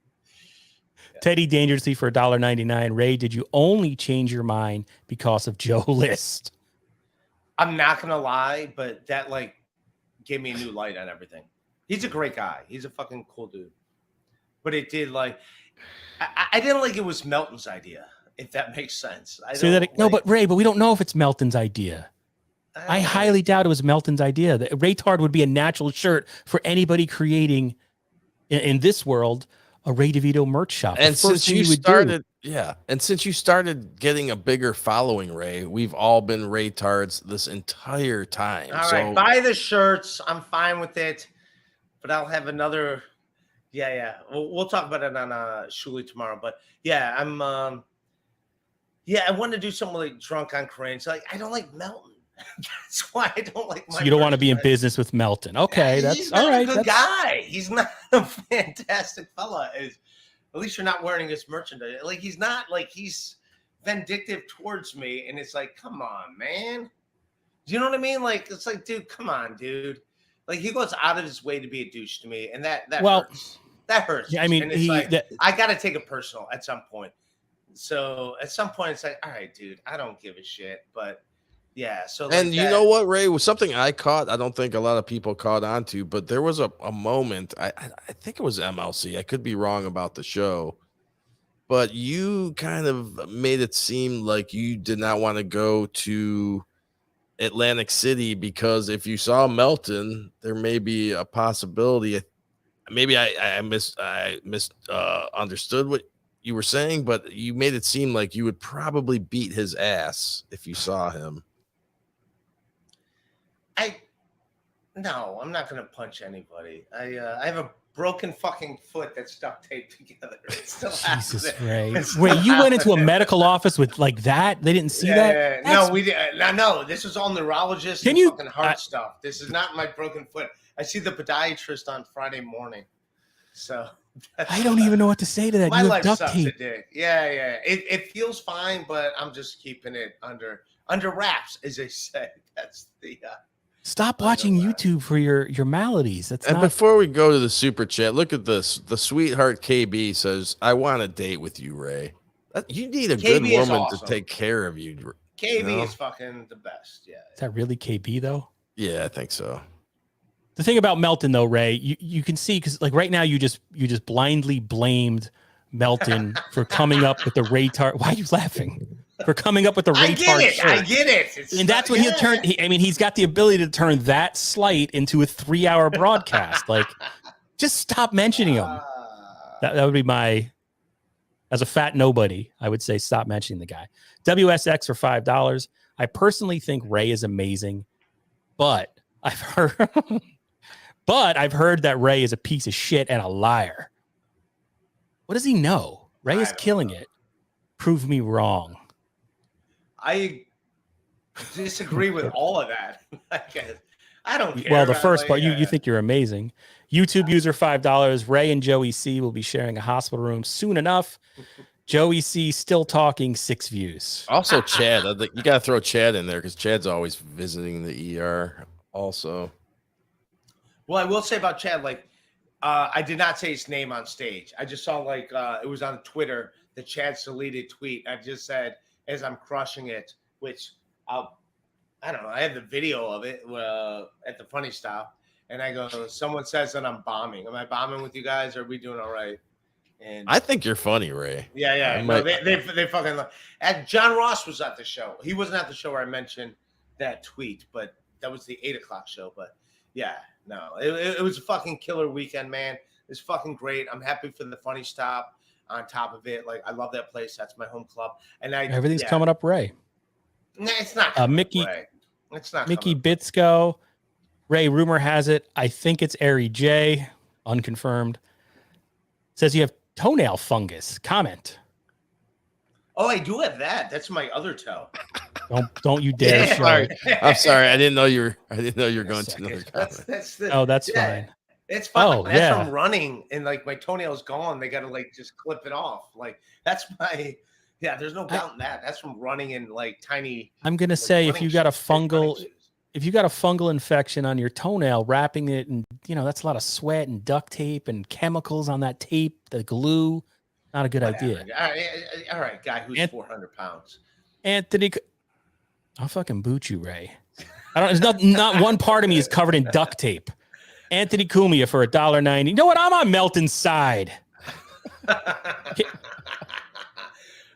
Speaker 8: Yeah.
Speaker 1: Teddy Dangerously for $1.99. Ray, did you only change your mind because of Joe List?
Speaker 8: I'm not going to lie, but that like gave me a new light on everything. He's a great guy. He's a fucking cool dude. But it did like, I didn't like it was Melton's idea, if that makes sense.
Speaker 1: No, but Ray, we don't know if it's Melton's idea. I highly doubt it was Melton's idea. The Raytard would be a natural shirt for anybody creating in this world a Ray DeVito merch shop.
Speaker 2: And since you started, and since you started getting a bigger following, Ray, we've all been Raytards this entire time.
Speaker 8: All right, buy the shirts. I'm fine with it, but I'll have another. Yeah. We'll talk about it on Shuli tomorrow. But yeah, I want to do something like Drunk on Crane. So like, I don't like Melton. That's why I don't like.
Speaker 1: So you don't want to be in business with Melton. Okay,
Speaker 8: that's all right. He's not a good guy. He's not a fantastic fella. At least you're not wearing his merchandise. Like he's not like he's vindictive towards me, and it's like, come on, man. Do you know what I mean? Like it's like, dude, come on, dude. Like he goes out of his way to be a douche to me, and that hurts. That hurts.
Speaker 1: Yeah, I mean,
Speaker 8: and it's I got to take it personal at some point. So at some point, it's like, all right, dude, I don't give a shit, but. Yeah. So,
Speaker 2: and you know what, Ray, was something I caught. I don't think a lot of people caught on to, but there was a moment. I think it was MLC. I could be wrong about the show, but you kind of made it seem like you did not want to go to Atlantic City because if you saw Melton, there may be a possibility. Maybe I misunderstood what you were saying, but you made it seem like you would probably beat his ass if you saw him.
Speaker 8: No, I'm not going to punch anybody. I have a broken fucking foot that's duct taped together. It's still
Speaker 1: Jesus, Ray. Wait, you went into a medical office with like that? They didn't see that?
Speaker 8: Yeah. No, we did. No, this was all neurologist and fucking heart stuff. This is not my broken foot. I see the podiatrist on Friday morning. So
Speaker 1: I don't even know what to say to that.
Speaker 8: My
Speaker 1: you
Speaker 8: life
Speaker 1: have duct
Speaker 8: sucks
Speaker 1: tape.
Speaker 8: a dick. Yeah. It feels fine, but I'm just keeping it under wraps, as they say. That's the
Speaker 1: Stop watching YouTube for your maladies.
Speaker 2: And before we go to the super chat, look at this. The sweetheart KB says, "I want a date with you, Ray. You need a good woman to take care of you."
Speaker 8: KB is fucking the best. Yeah.
Speaker 1: Is that really KB though?
Speaker 2: Yeah, I think so.
Speaker 1: The thing about Melton though, Ray, you can see because like right now you just blindly blamed Melton for coming up with the Raytard. Why are you laughing? For coming up with the Raytard shirt.
Speaker 8: I get it.
Speaker 1: And that's what he'll turn. He's got the ability to turn that slight into a 3-hour broadcast. Like, just stop mentioning him. That would be my, as a fat nobody, I would say stop mentioning the guy. WSX for $5. I personally think Ray is amazing, but I've heard that Ray is a piece of shit and a liar. What does he know? Ray is killing it. Prove me wrong.
Speaker 8: I disagree with all of that. I don't care.
Speaker 1: Well, the first part, you think you're amazing. YouTube user $5. Ray and Joey C will be sharing a hospital room soon enough. Joey C still talking 6 views.
Speaker 2: Also, Chad. You got to throw Chad in there because Chad's always visiting the ER also.
Speaker 8: Well, I will say about Chad, like, I did not say his name on stage. I just saw, like, it was on Twitter, the Chad's deleted tweet. I just said, as I'm crushing it, which I don't know. I have the video of it at the Funny Stop. And I go, someone says that I'm bombing. Am I bombing with you guys? Or are we doing all right? And
Speaker 2: I think you're funny, Ray.
Speaker 8: yeah. No, they fucking. And John Ross was at the show. He wasn't at the show where I mentioned that tweet, but that was the 8:00 show. But yeah, no, it was a fucking killer weekend, man. It's fucking great. I'm happy for the Funny Stop on top of it. Like, I love that place. That's my home club. And
Speaker 1: Everything's coming up, Ray.
Speaker 8: Nah, it's not.
Speaker 1: Mickey.
Speaker 8: Ray. It's not.
Speaker 1: Mickey Bitsko. Ray, rumor has it, I think it's Ari J, unconfirmed. Says you have toenail fungus. Comment.
Speaker 8: Oh, I do have that. That's my other toe.
Speaker 1: Don't you dare show
Speaker 2: Sorry.
Speaker 1: it.
Speaker 2: I'm sorry. I didn't know you were going to another comment.
Speaker 1: That's fine.
Speaker 8: It's fine.
Speaker 1: Oh,
Speaker 8: That's
Speaker 1: yeah.
Speaker 8: from running, and like my toenail's gone. They gotta like just clip it off. Like that's my there's no doubt in that. That's from running in like tiny.
Speaker 1: I'm gonna say if you got a fungal infection on your toenail, wrapping it, and that's a lot of sweat and duct tape and chemicals on that tape, the glue. Not a good idea.
Speaker 8: All right, guy who's 400 pounds.
Speaker 1: Anthony, I'll fucking boot you, Ray. There's not one part of me is covered in duct tape. Anthony Cumia for $1.90. You know what? I'm on Melton's side.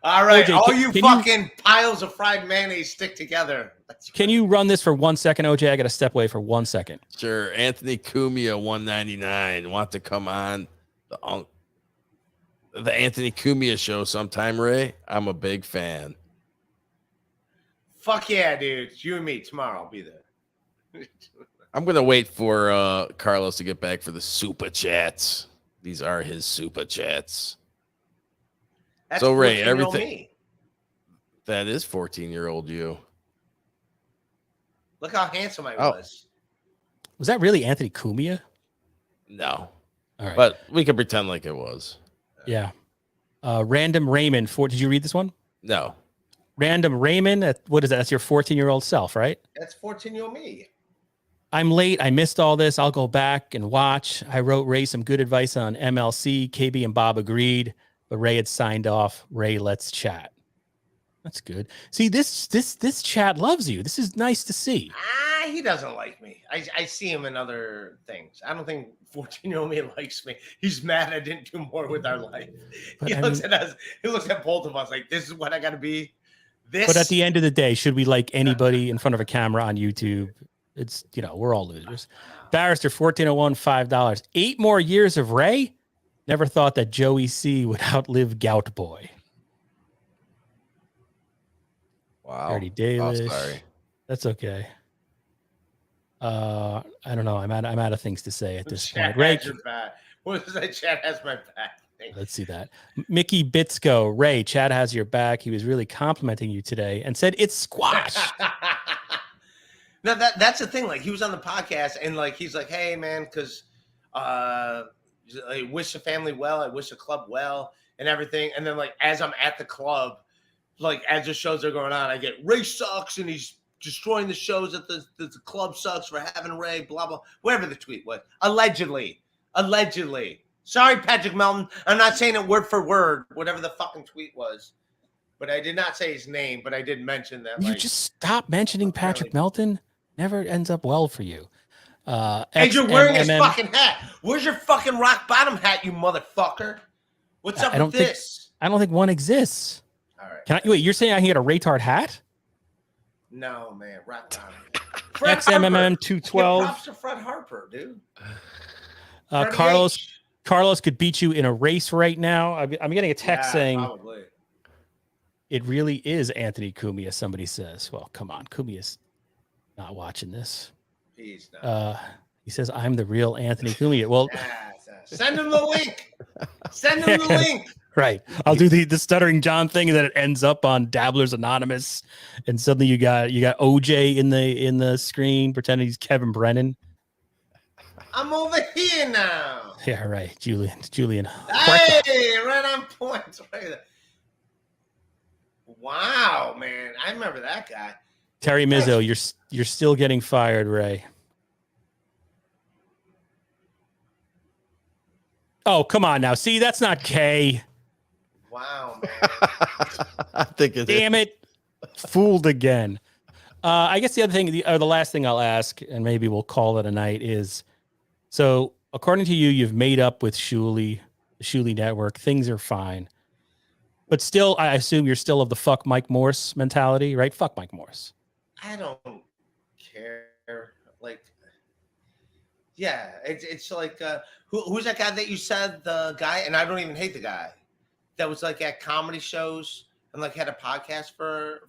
Speaker 8: All right,
Speaker 1: OJ,
Speaker 8: all you fucking piles of fried mayonnaise stick together.
Speaker 1: Can you run this for 1 second, OJ? I got to step away for 1 second.
Speaker 2: Sure. Anthony Cumia, $1.99. Want to come on the Anthony Cumia show sometime, Ray? I'm a big fan.
Speaker 8: Fuck yeah, dude. It's you and me tomorrow. I'll be there.
Speaker 2: I'm going to wait for Carlos to get back for the super chats. These are his super chats.
Speaker 8: That's
Speaker 2: so, Ray,
Speaker 8: 14-year-old
Speaker 2: everything.
Speaker 8: me.
Speaker 2: That is 14-year-old you.
Speaker 8: Look how handsome I was.
Speaker 1: Was that really Anthony Cumia?
Speaker 2: No.
Speaker 1: All right.
Speaker 2: But we can pretend like it was.
Speaker 1: Yeah. Random Raymond. Did you read this one?
Speaker 2: No.
Speaker 1: Random Raymond. What is that? That's your 14-year-old self, right?
Speaker 8: That's 14-year-old me.
Speaker 1: I'm late. I missed all this. I'll go back and watch. I wrote Ray some good advice on MLC. KB and Bob agreed, but Ray had signed off. Ray, let's chat. That's good. See, this chat loves you. This is nice to see.
Speaker 8: He doesn't like me. I see him in other things. I don't think 14-year-old me likes me. He's mad I didn't do more with our life. He looks at us. He looks at both of us like, this is what I got to be.
Speaker 1: But at the end of the day, should we like anybody in front of a camera on YouTube? It's, we're all losers. Barrister 1401, $5. 8 more years of Ray? Never thought that Joey C would outlive Gout Boy.
Speaker 2: Wow.
Speaker 1: Dirty Davis.
Speaker 2: Oh, sorry.
Speaker 1: That's okay. I don't know. I'm out of things to say at this point. Ray,
Speaker 8: what does that? Chad has my back.
Speaker 1: Let's see that. Mickey Bitsko. Ray, Chad has your back. He was really complimenting you today and said it's squash.
Speaker 8: No, that's the thing. Like, he was on the podcast and like he's like, hey man, because I wish the family well, I wish the club well and everything. And then like as I'm at the club, like as the shows are going on, I get Ray sucks and he's destroying the shows at the club sucks for having Ray, blah blah, whatever the tweet was. Allegedly. Sorry, Patrick Melton. I'm not saying it word for word, whatever the fucking tweet was. But I did not say his name, but I did mention that.
Speaker 1: You just stop mentioning Patrick Melton. Never ends up well for you.
Speaker 8: And you're wearing his fucking hat. Where's your fucking rock bottom hat, you motherfucker? What's up with this?
Speaker 1: I don't think one exists.
Speaker 8: All right.
Speaker 1: Wait, you're saying I can get a Retard hat?
Speaker 8: No, man. Rock bottom.
Speaker 1: XMMM 212.
Speaker 8: Props to Fred Harper, dude.
Speaker 1: Carlos could beat you in a race right now. I'm getting a text saying
Speaker 8: probably.
Speaker 1: It really is Anthony Cumia, somebody says. Well, come on. Cumia's not watching this.
Speaker 8: He's not.
Speaker 1: He says, I'm the real Anthony Cumia. Well,
Speaker 8: send him the link. Send him the link.
Speaker 1: Right. I'll do the Stuttering John thing, and then it ends up on Dabblers Anonymous, and suddenly you got OJ in the screen pretending he's Kevin Brennan.
Speaker 8: I'm over here now.
Speaker 1: Yeah, right. Julian.
Speaker 8: Hey, right on point. Right. Wow, man. I remember that guy.
Speaker 1: Terry Mizzo, you're still getting fired, Ray. Oh, come on now. See, that's not K.
Speaker 8: Wow, man.
Speaker 2: I think it
Speaker 1: Damn it. Fooled again. I guess the other thing, the last thing I'll ask, and maybe we'll call it a night, is So according to you, you've made up with Shuli, the Shuli network. Things are fine. But still, I assume you're still of the fuck Mike Morse mentality, right? Fuck Mike Morse.
Speaker 8: I don't care. Like, yeah, it's like who's that guy that you said, the guy, and I don't even hate the guy that was like at comedy shows and like had a podcast for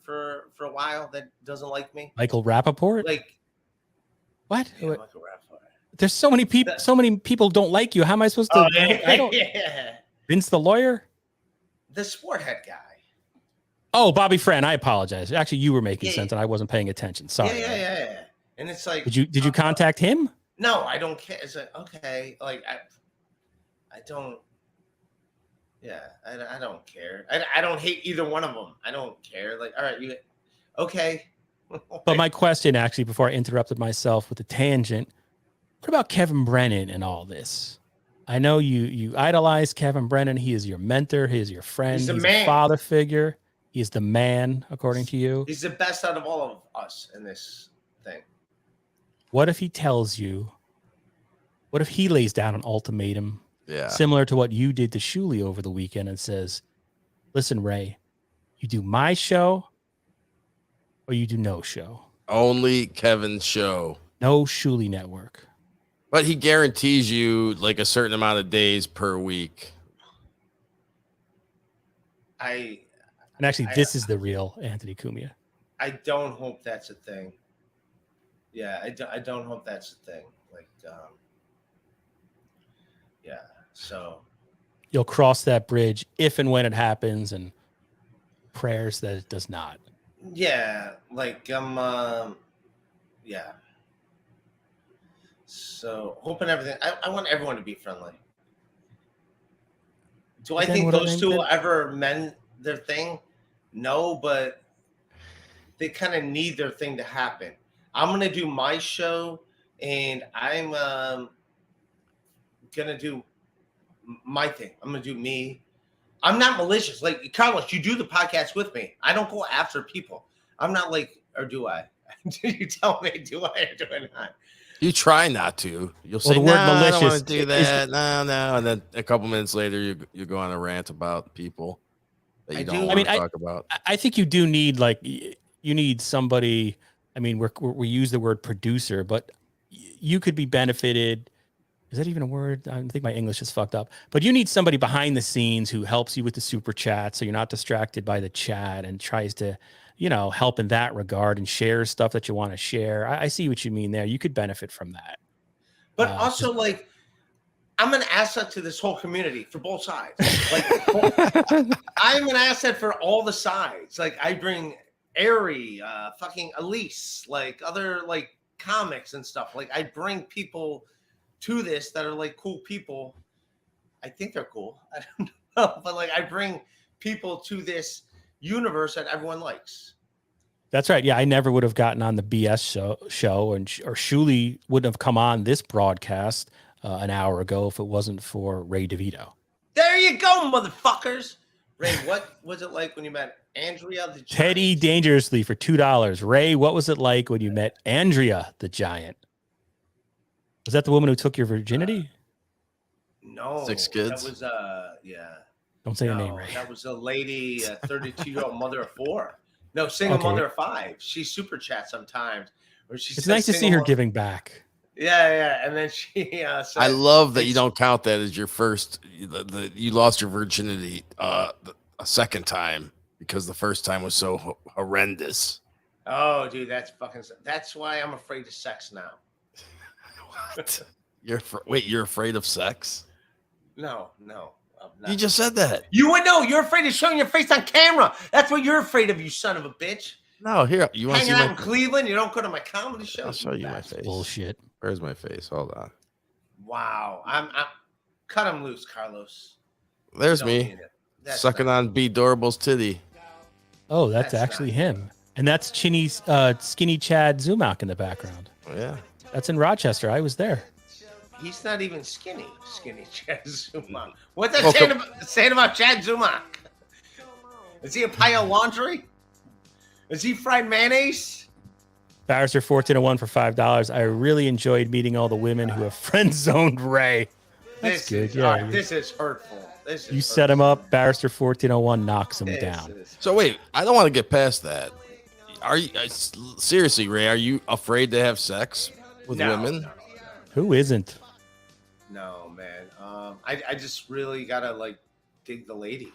Speaker 8: a while that doesn't like me.
Speaker 1: Michael Rappaport?
Speaker 8: Like,
Speaker 1: what?
Speaker 8: yeah, Michael Rappaport.
Speaker 1: There's so many people. So many people don't like you. How am I supposed to? I don't.
Speaker 8: Yeah.
Speaker 1: Vince the lawyer.
Speaker 8: The sport head guy.
Speaker 1: Oh, Bobby Friend. I apologize. Actually, you were making sense, and I wasn't paying attention. Sorry.
Speaker 8: Yeah. And it's like,
Speaker 1: did you contact him?
Speaker 8: No, I don't care. It's like, okay, like I don't. Yeah, I don't care. I don't hate either one of them. I don't care. Like, all right, you okay?
Speaker 1: But my question, actually, before I interrupted myself with the tangent, what about Kevin Brennan and all this? I know you idolize Kevin Brennan. He is your mentor. He is your friend. He's a father figure. He is the man, according to you.
Speaker 8: He's the best out of all of us in this thing.
Speaker 1: What if he tells you? What if he lays down an ultimatum, similar to what you did to Shuli over the weekend, and says, "Listen, Ray, you do my show, or you do no show.
Speaker 2: Only Kevin's show.
Speaker 1: No Shuli network."
Speaker 2: But he guarantees you like a certain amount of days per week.
Speaker 1: And actually, this is the real Anthony Cumia.
Speaker 8: I don't hope that's a thing. Yeah, I don't hope that's a thing. Like, yeah. So
Speaker 1: you'll cross that bridge if and when it happens, and prayers that it does not.
Speaker 8: Yeah, like yeah. So hoping everything. I want everyone to be friendly. Do I think those two will ever mend their thing? No, but they kind of need their thing to happen. I'm gonna do my show, and I'm gonna do my thing. I'm gonna do me. I'm not malicious. Like, Carlos, you do the podcast with me. I don't go after people. I'm not like, or do I? Do you tell me, do I or do I not?
Speaker 2: You try not to. You'll say,
Speaker 1: the word
Speaker 2: no,
Speaker 1: malicious.
Speaker 2: I don't want to do that. No. And then a couple minutes later, you go on a rant about people that you don't want to talk about.
Speaker 1: I think you do need, like, you need somebody. I mean, we use the word producer, but you could be benefited. Is that even a word? I think my English is fucked up. But you need somebody behind the scenes who helps you with the super chat, so you're not distracted by the chat, and tries to, help in that regard and share stuff that you want to share. I see what you mean there. You could benefit from that.
Speaker 8: But also, like, I'm an asset to this whole community for both sides. Like, I'm an asset for all the sides. Like, I bring Ari, fucking Elise, like other like comics and stuff. Like, I bring people to this that are like cool people. I think they're cool. I don't know, but like I bring people to this universe that everyone likes.
Speaker 1: That's right. Yeah, I never would have gotten on the BS show, or Shuli wouldn't have come on this broadcast an hour ago if it wasn't for Ray DeVito.
Speaker 8: There you go, motherfuckers. Ray, what was it like when you met Andrea the Giant?
Speaker 1: Teddy Dangerously for $2. Ray, what was it like when you met Andrea the Giant? Was that the woman who took your virginity?
Speaker 8: No.
Speaker 2: 6 kids?
Speaker 8: That was, yeah.
Speaker 1: Don't say her name, Ray.
Speaker 8: That was a lady, a 32-year-old mother of 4. No, single mother of 5. She super chats sometimes.
Speaker 1: It's nice to see her giving back.
Speaker 8: Yeah. And then she said,
Speaker 2: I love that you don't count that as your first. You lost your virginity a second time because the first time was so horrendous.
Speaker 8: Oh, dude, that's why I'm afraid of sex now.
Speaker 2: What? You're afraid of sex?
Speaker 8: No.
Speaker 2: You just said that.
Speaker 8: You would know. You're afraid of showing your face on camera. That's what you're afraid of, you son of a bitch.
Speaker 2: No, here. You want to see
Speaker 8: hanging out in Cleveland? You don't go to my comedy show?
Speaker 2: I'll show you my face.
Speaker 1: Bullshit.
Speaker 2: Where's my face? Hold on.
Speaker 8: Wow. I'm cut him loose, Carlos.
Speaker 2: There's me sucking on B. Dorble's titty.
Speaker 1: Oh, that's actually him. And that's Chinny's skinny Chad Zumak in the background.
Speaker 2: Oh, yeah.
Speaker 1: That's in Rochester. I was there.
Speaker 8: He's not even skinny Chad Zumak. What's that saying about Chad Zumak? Is he a pile of laundry? Is he fried mayonnaise?
Speaker 1: Barrister 1401 for $5. I really enjoyed meeting all the women who have friend zoned Ray. That's good. Yeah,
Speaker 8: this is hurtful.
Speaker 1: You set him up. Barrister 1401 knocks him down.
Speaker 2: So wait, I don't want to get past that. Are you seriously, Ray? Are you afraid to have sex with women?
Speaker 8: No.
Speaker 1: Who isn't?
Speaker 8: No, man. I just really gotta like dig the lady.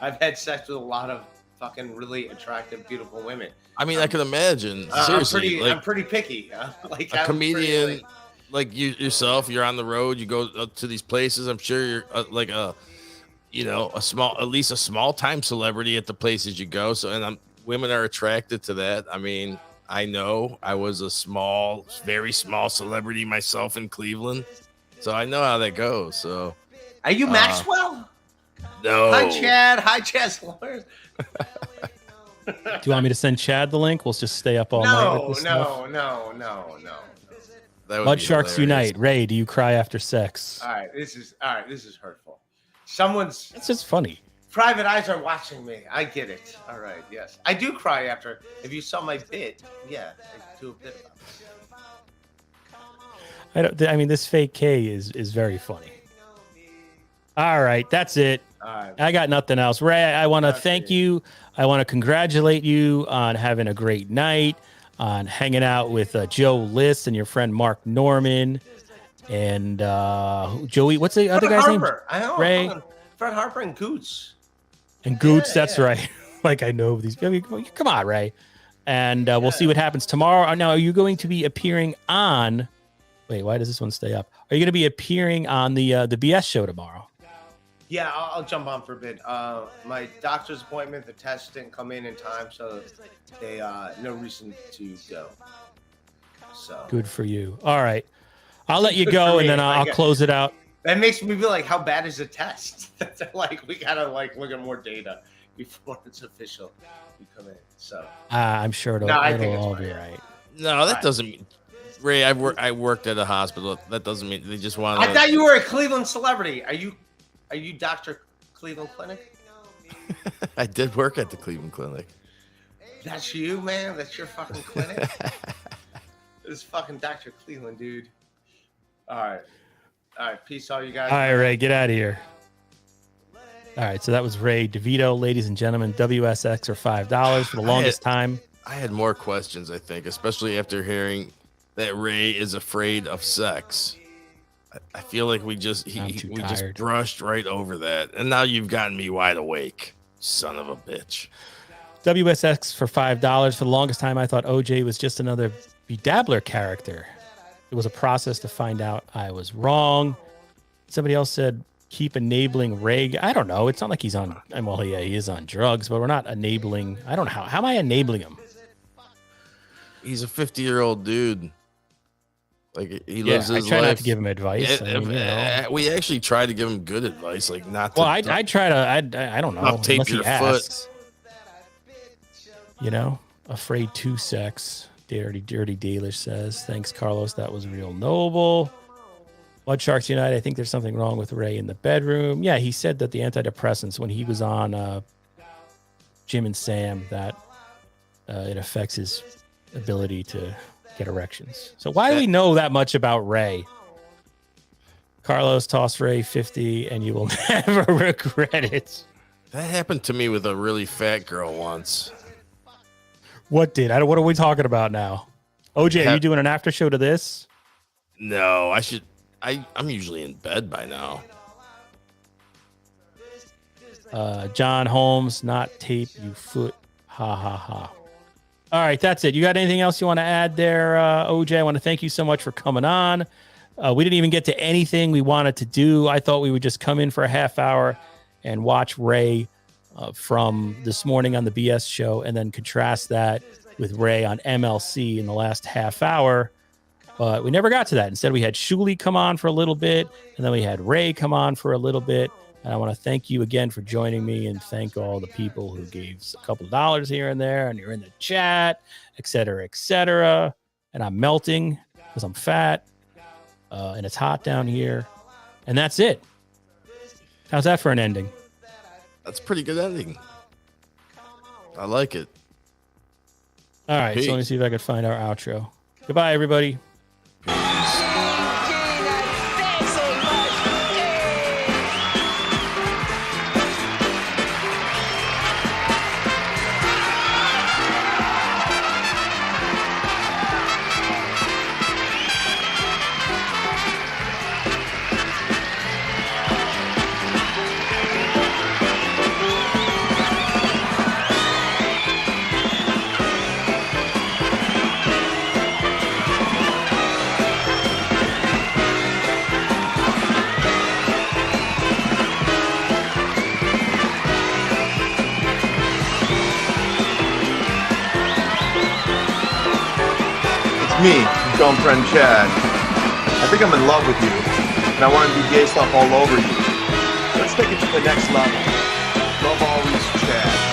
Speaker 8: I've had sex with a lot of fucking really attractive, beautiful women.
Speaker 2: I mean, I can imagine. Seriously,
Speaker 8: I'm pretty picky. Like
Speaker 2: a comedian, like yourself. You're on the road. You go to these places. I'm sure you're like at least a small time celebrity at the places you go. So, and women are attracted to that. I mean, I know I was a very small celebrity myself in Cleveland, so I know how that goes. So,
Speaker 8: are you Maxwell?
Speaker 2: No.
Speaker 8: Hi, Chad. Hi, Chad.
Speaker 1: Do you want me to send Chad the link? We'll just stay up all night with this stuff.
Speaker 8: No.
Speaker 1: Mud Sharks Unite. Ray, do you cry after sex?
Speaker 8: All right, this is hurtful.
Speaker 1: It's just funny.
Speaker 8: Private eyes are watching me. I get it. All right, yes. I do cry after. If you saw my bit, yeah, I do a bit about this.
Speaker 1: I mean, this fake K is very funny. All right, that's it.
Speaker 8: All right.
Speaker 1: I got nothing else. Ray, I want to thank you. I want to congratulate you on having a great night, on hanging out with Joe List and your friend Mark Norman, and Joey. What's the other guy's name?
Speaker 8: I know.
Speaker 1: Ray.
Speaker 8: Fred Harper and Goots.
Speaker 1: And Goots, that's right. Like I know these. I mean, come on, Ray. And we'll see what happens tomorrow. Now, are you going to be appearing on? Wait, why does this one stay up? Are you going to be appearing on the BS show tomorrow?
Speaker 8: Yeah, I'll jump on for a bit. My doctor's appointment, the test didn't come in time, so they no reason to go. So
Speaker 1: good for you. All right, I'll let you go, and then I'll close it out.
Speaker 8: That makes me feel like, how bad is the test? Like we gotta look at more data before it's official. We come in, so
Speaker 1: I'm sure it'll all be right.
Speaker 2: No, that doesn't mean. Ray, I worked at a hospital. That doesn't mean they just want.
Speaker 8: I thought you were a Cleveland celebrity. Are you Dr. Cleveland Clinic?
Speaker 2: I did work at the Cleveland Clinic.
Speaker 8: That's you, man. That's your fucking clinic. This fucking Dr. Cleveland, dude. All right. Peace, all you guys.
Speaker 1: All right, Ray, get out of here. All right, so that was Ray DeVito, ladies and gentlemen. WSX are $5 for the longest time.
Speaker 2: I had more questions, I think, especially after hearing that Ray is afraid of sex. I feel like we just brushed right over that, and now you've gotten me wide awake, son of a bitch.
Speaker 1: WSX for $5 for the longest time. I thought OJ was just another Dabbler character. It was a process to find out I was wrong. Somebody else said keep enabling Ray. I don't know. It's not like he's on. Well, yeah, he is on drugs, but we're not enabling. I don't know how am I enabling him?
Speaker 2: He's a 50-year-old dude. Like he lives his life.
Speaker 1: I try not to give him advice.
Speaker 2: We actually try to give him good advice, like not.
Speaker 1: Well, I try to. I don't know.
Speaker 2: Not tape your foot.
Speaker 1: You know, afraid to sex. Dirty Dalish says, thanks, Carlos. That was real noble. Mud Sharks Unite. I think there's something wrong with Ray in the bedroom. Yeah, he said that the antidepressants when he was on Jim and Sam that it affects his ability to get erections. So why do we know that much about Ray? Carlos, toss Ray 50 and you will never regret it.
Speaker 2: That happened to me with a really fat girl once.
Speaker 1: What did? What are we talking about now? OJ, are you doing an after show to this?
Speaker 2: No, I should. I'm usually in bed by now.
Speaker 1: John Holmes, not tape, you foot. Ha ha ha. All right, that's it. You got anything else you want to add there, OJ? I want to thank you so much for coming on. We didn't even get to anything we wanted to do. I thought we would just come in for a half hour and watch Ray from this morning on the BS show and then contrast that with Ray on MLC in the last half hour. But we never got to that. Instead, we had Shuli come on for a little bit, and then we had Ray come on for a little bit. And I want to thank you again for joining me and thank all the people who gave a couple of dollars here and there, and you're in the chat, et cetera, et cetera. And I'm melting because I'm fat, and it's hot down here. And that's it. How's that for an ending?
Speaker 2: That's a pretty good ending. I like it.
Speaker 1: All right, so let me see if I can find our outro. Goodbye, everybody.
Speaker 9: Me, dumb friend Chad. I think I'm in love with you, and I want to do gay stuff all over you. Let's take it to the next level. Love always, Chad.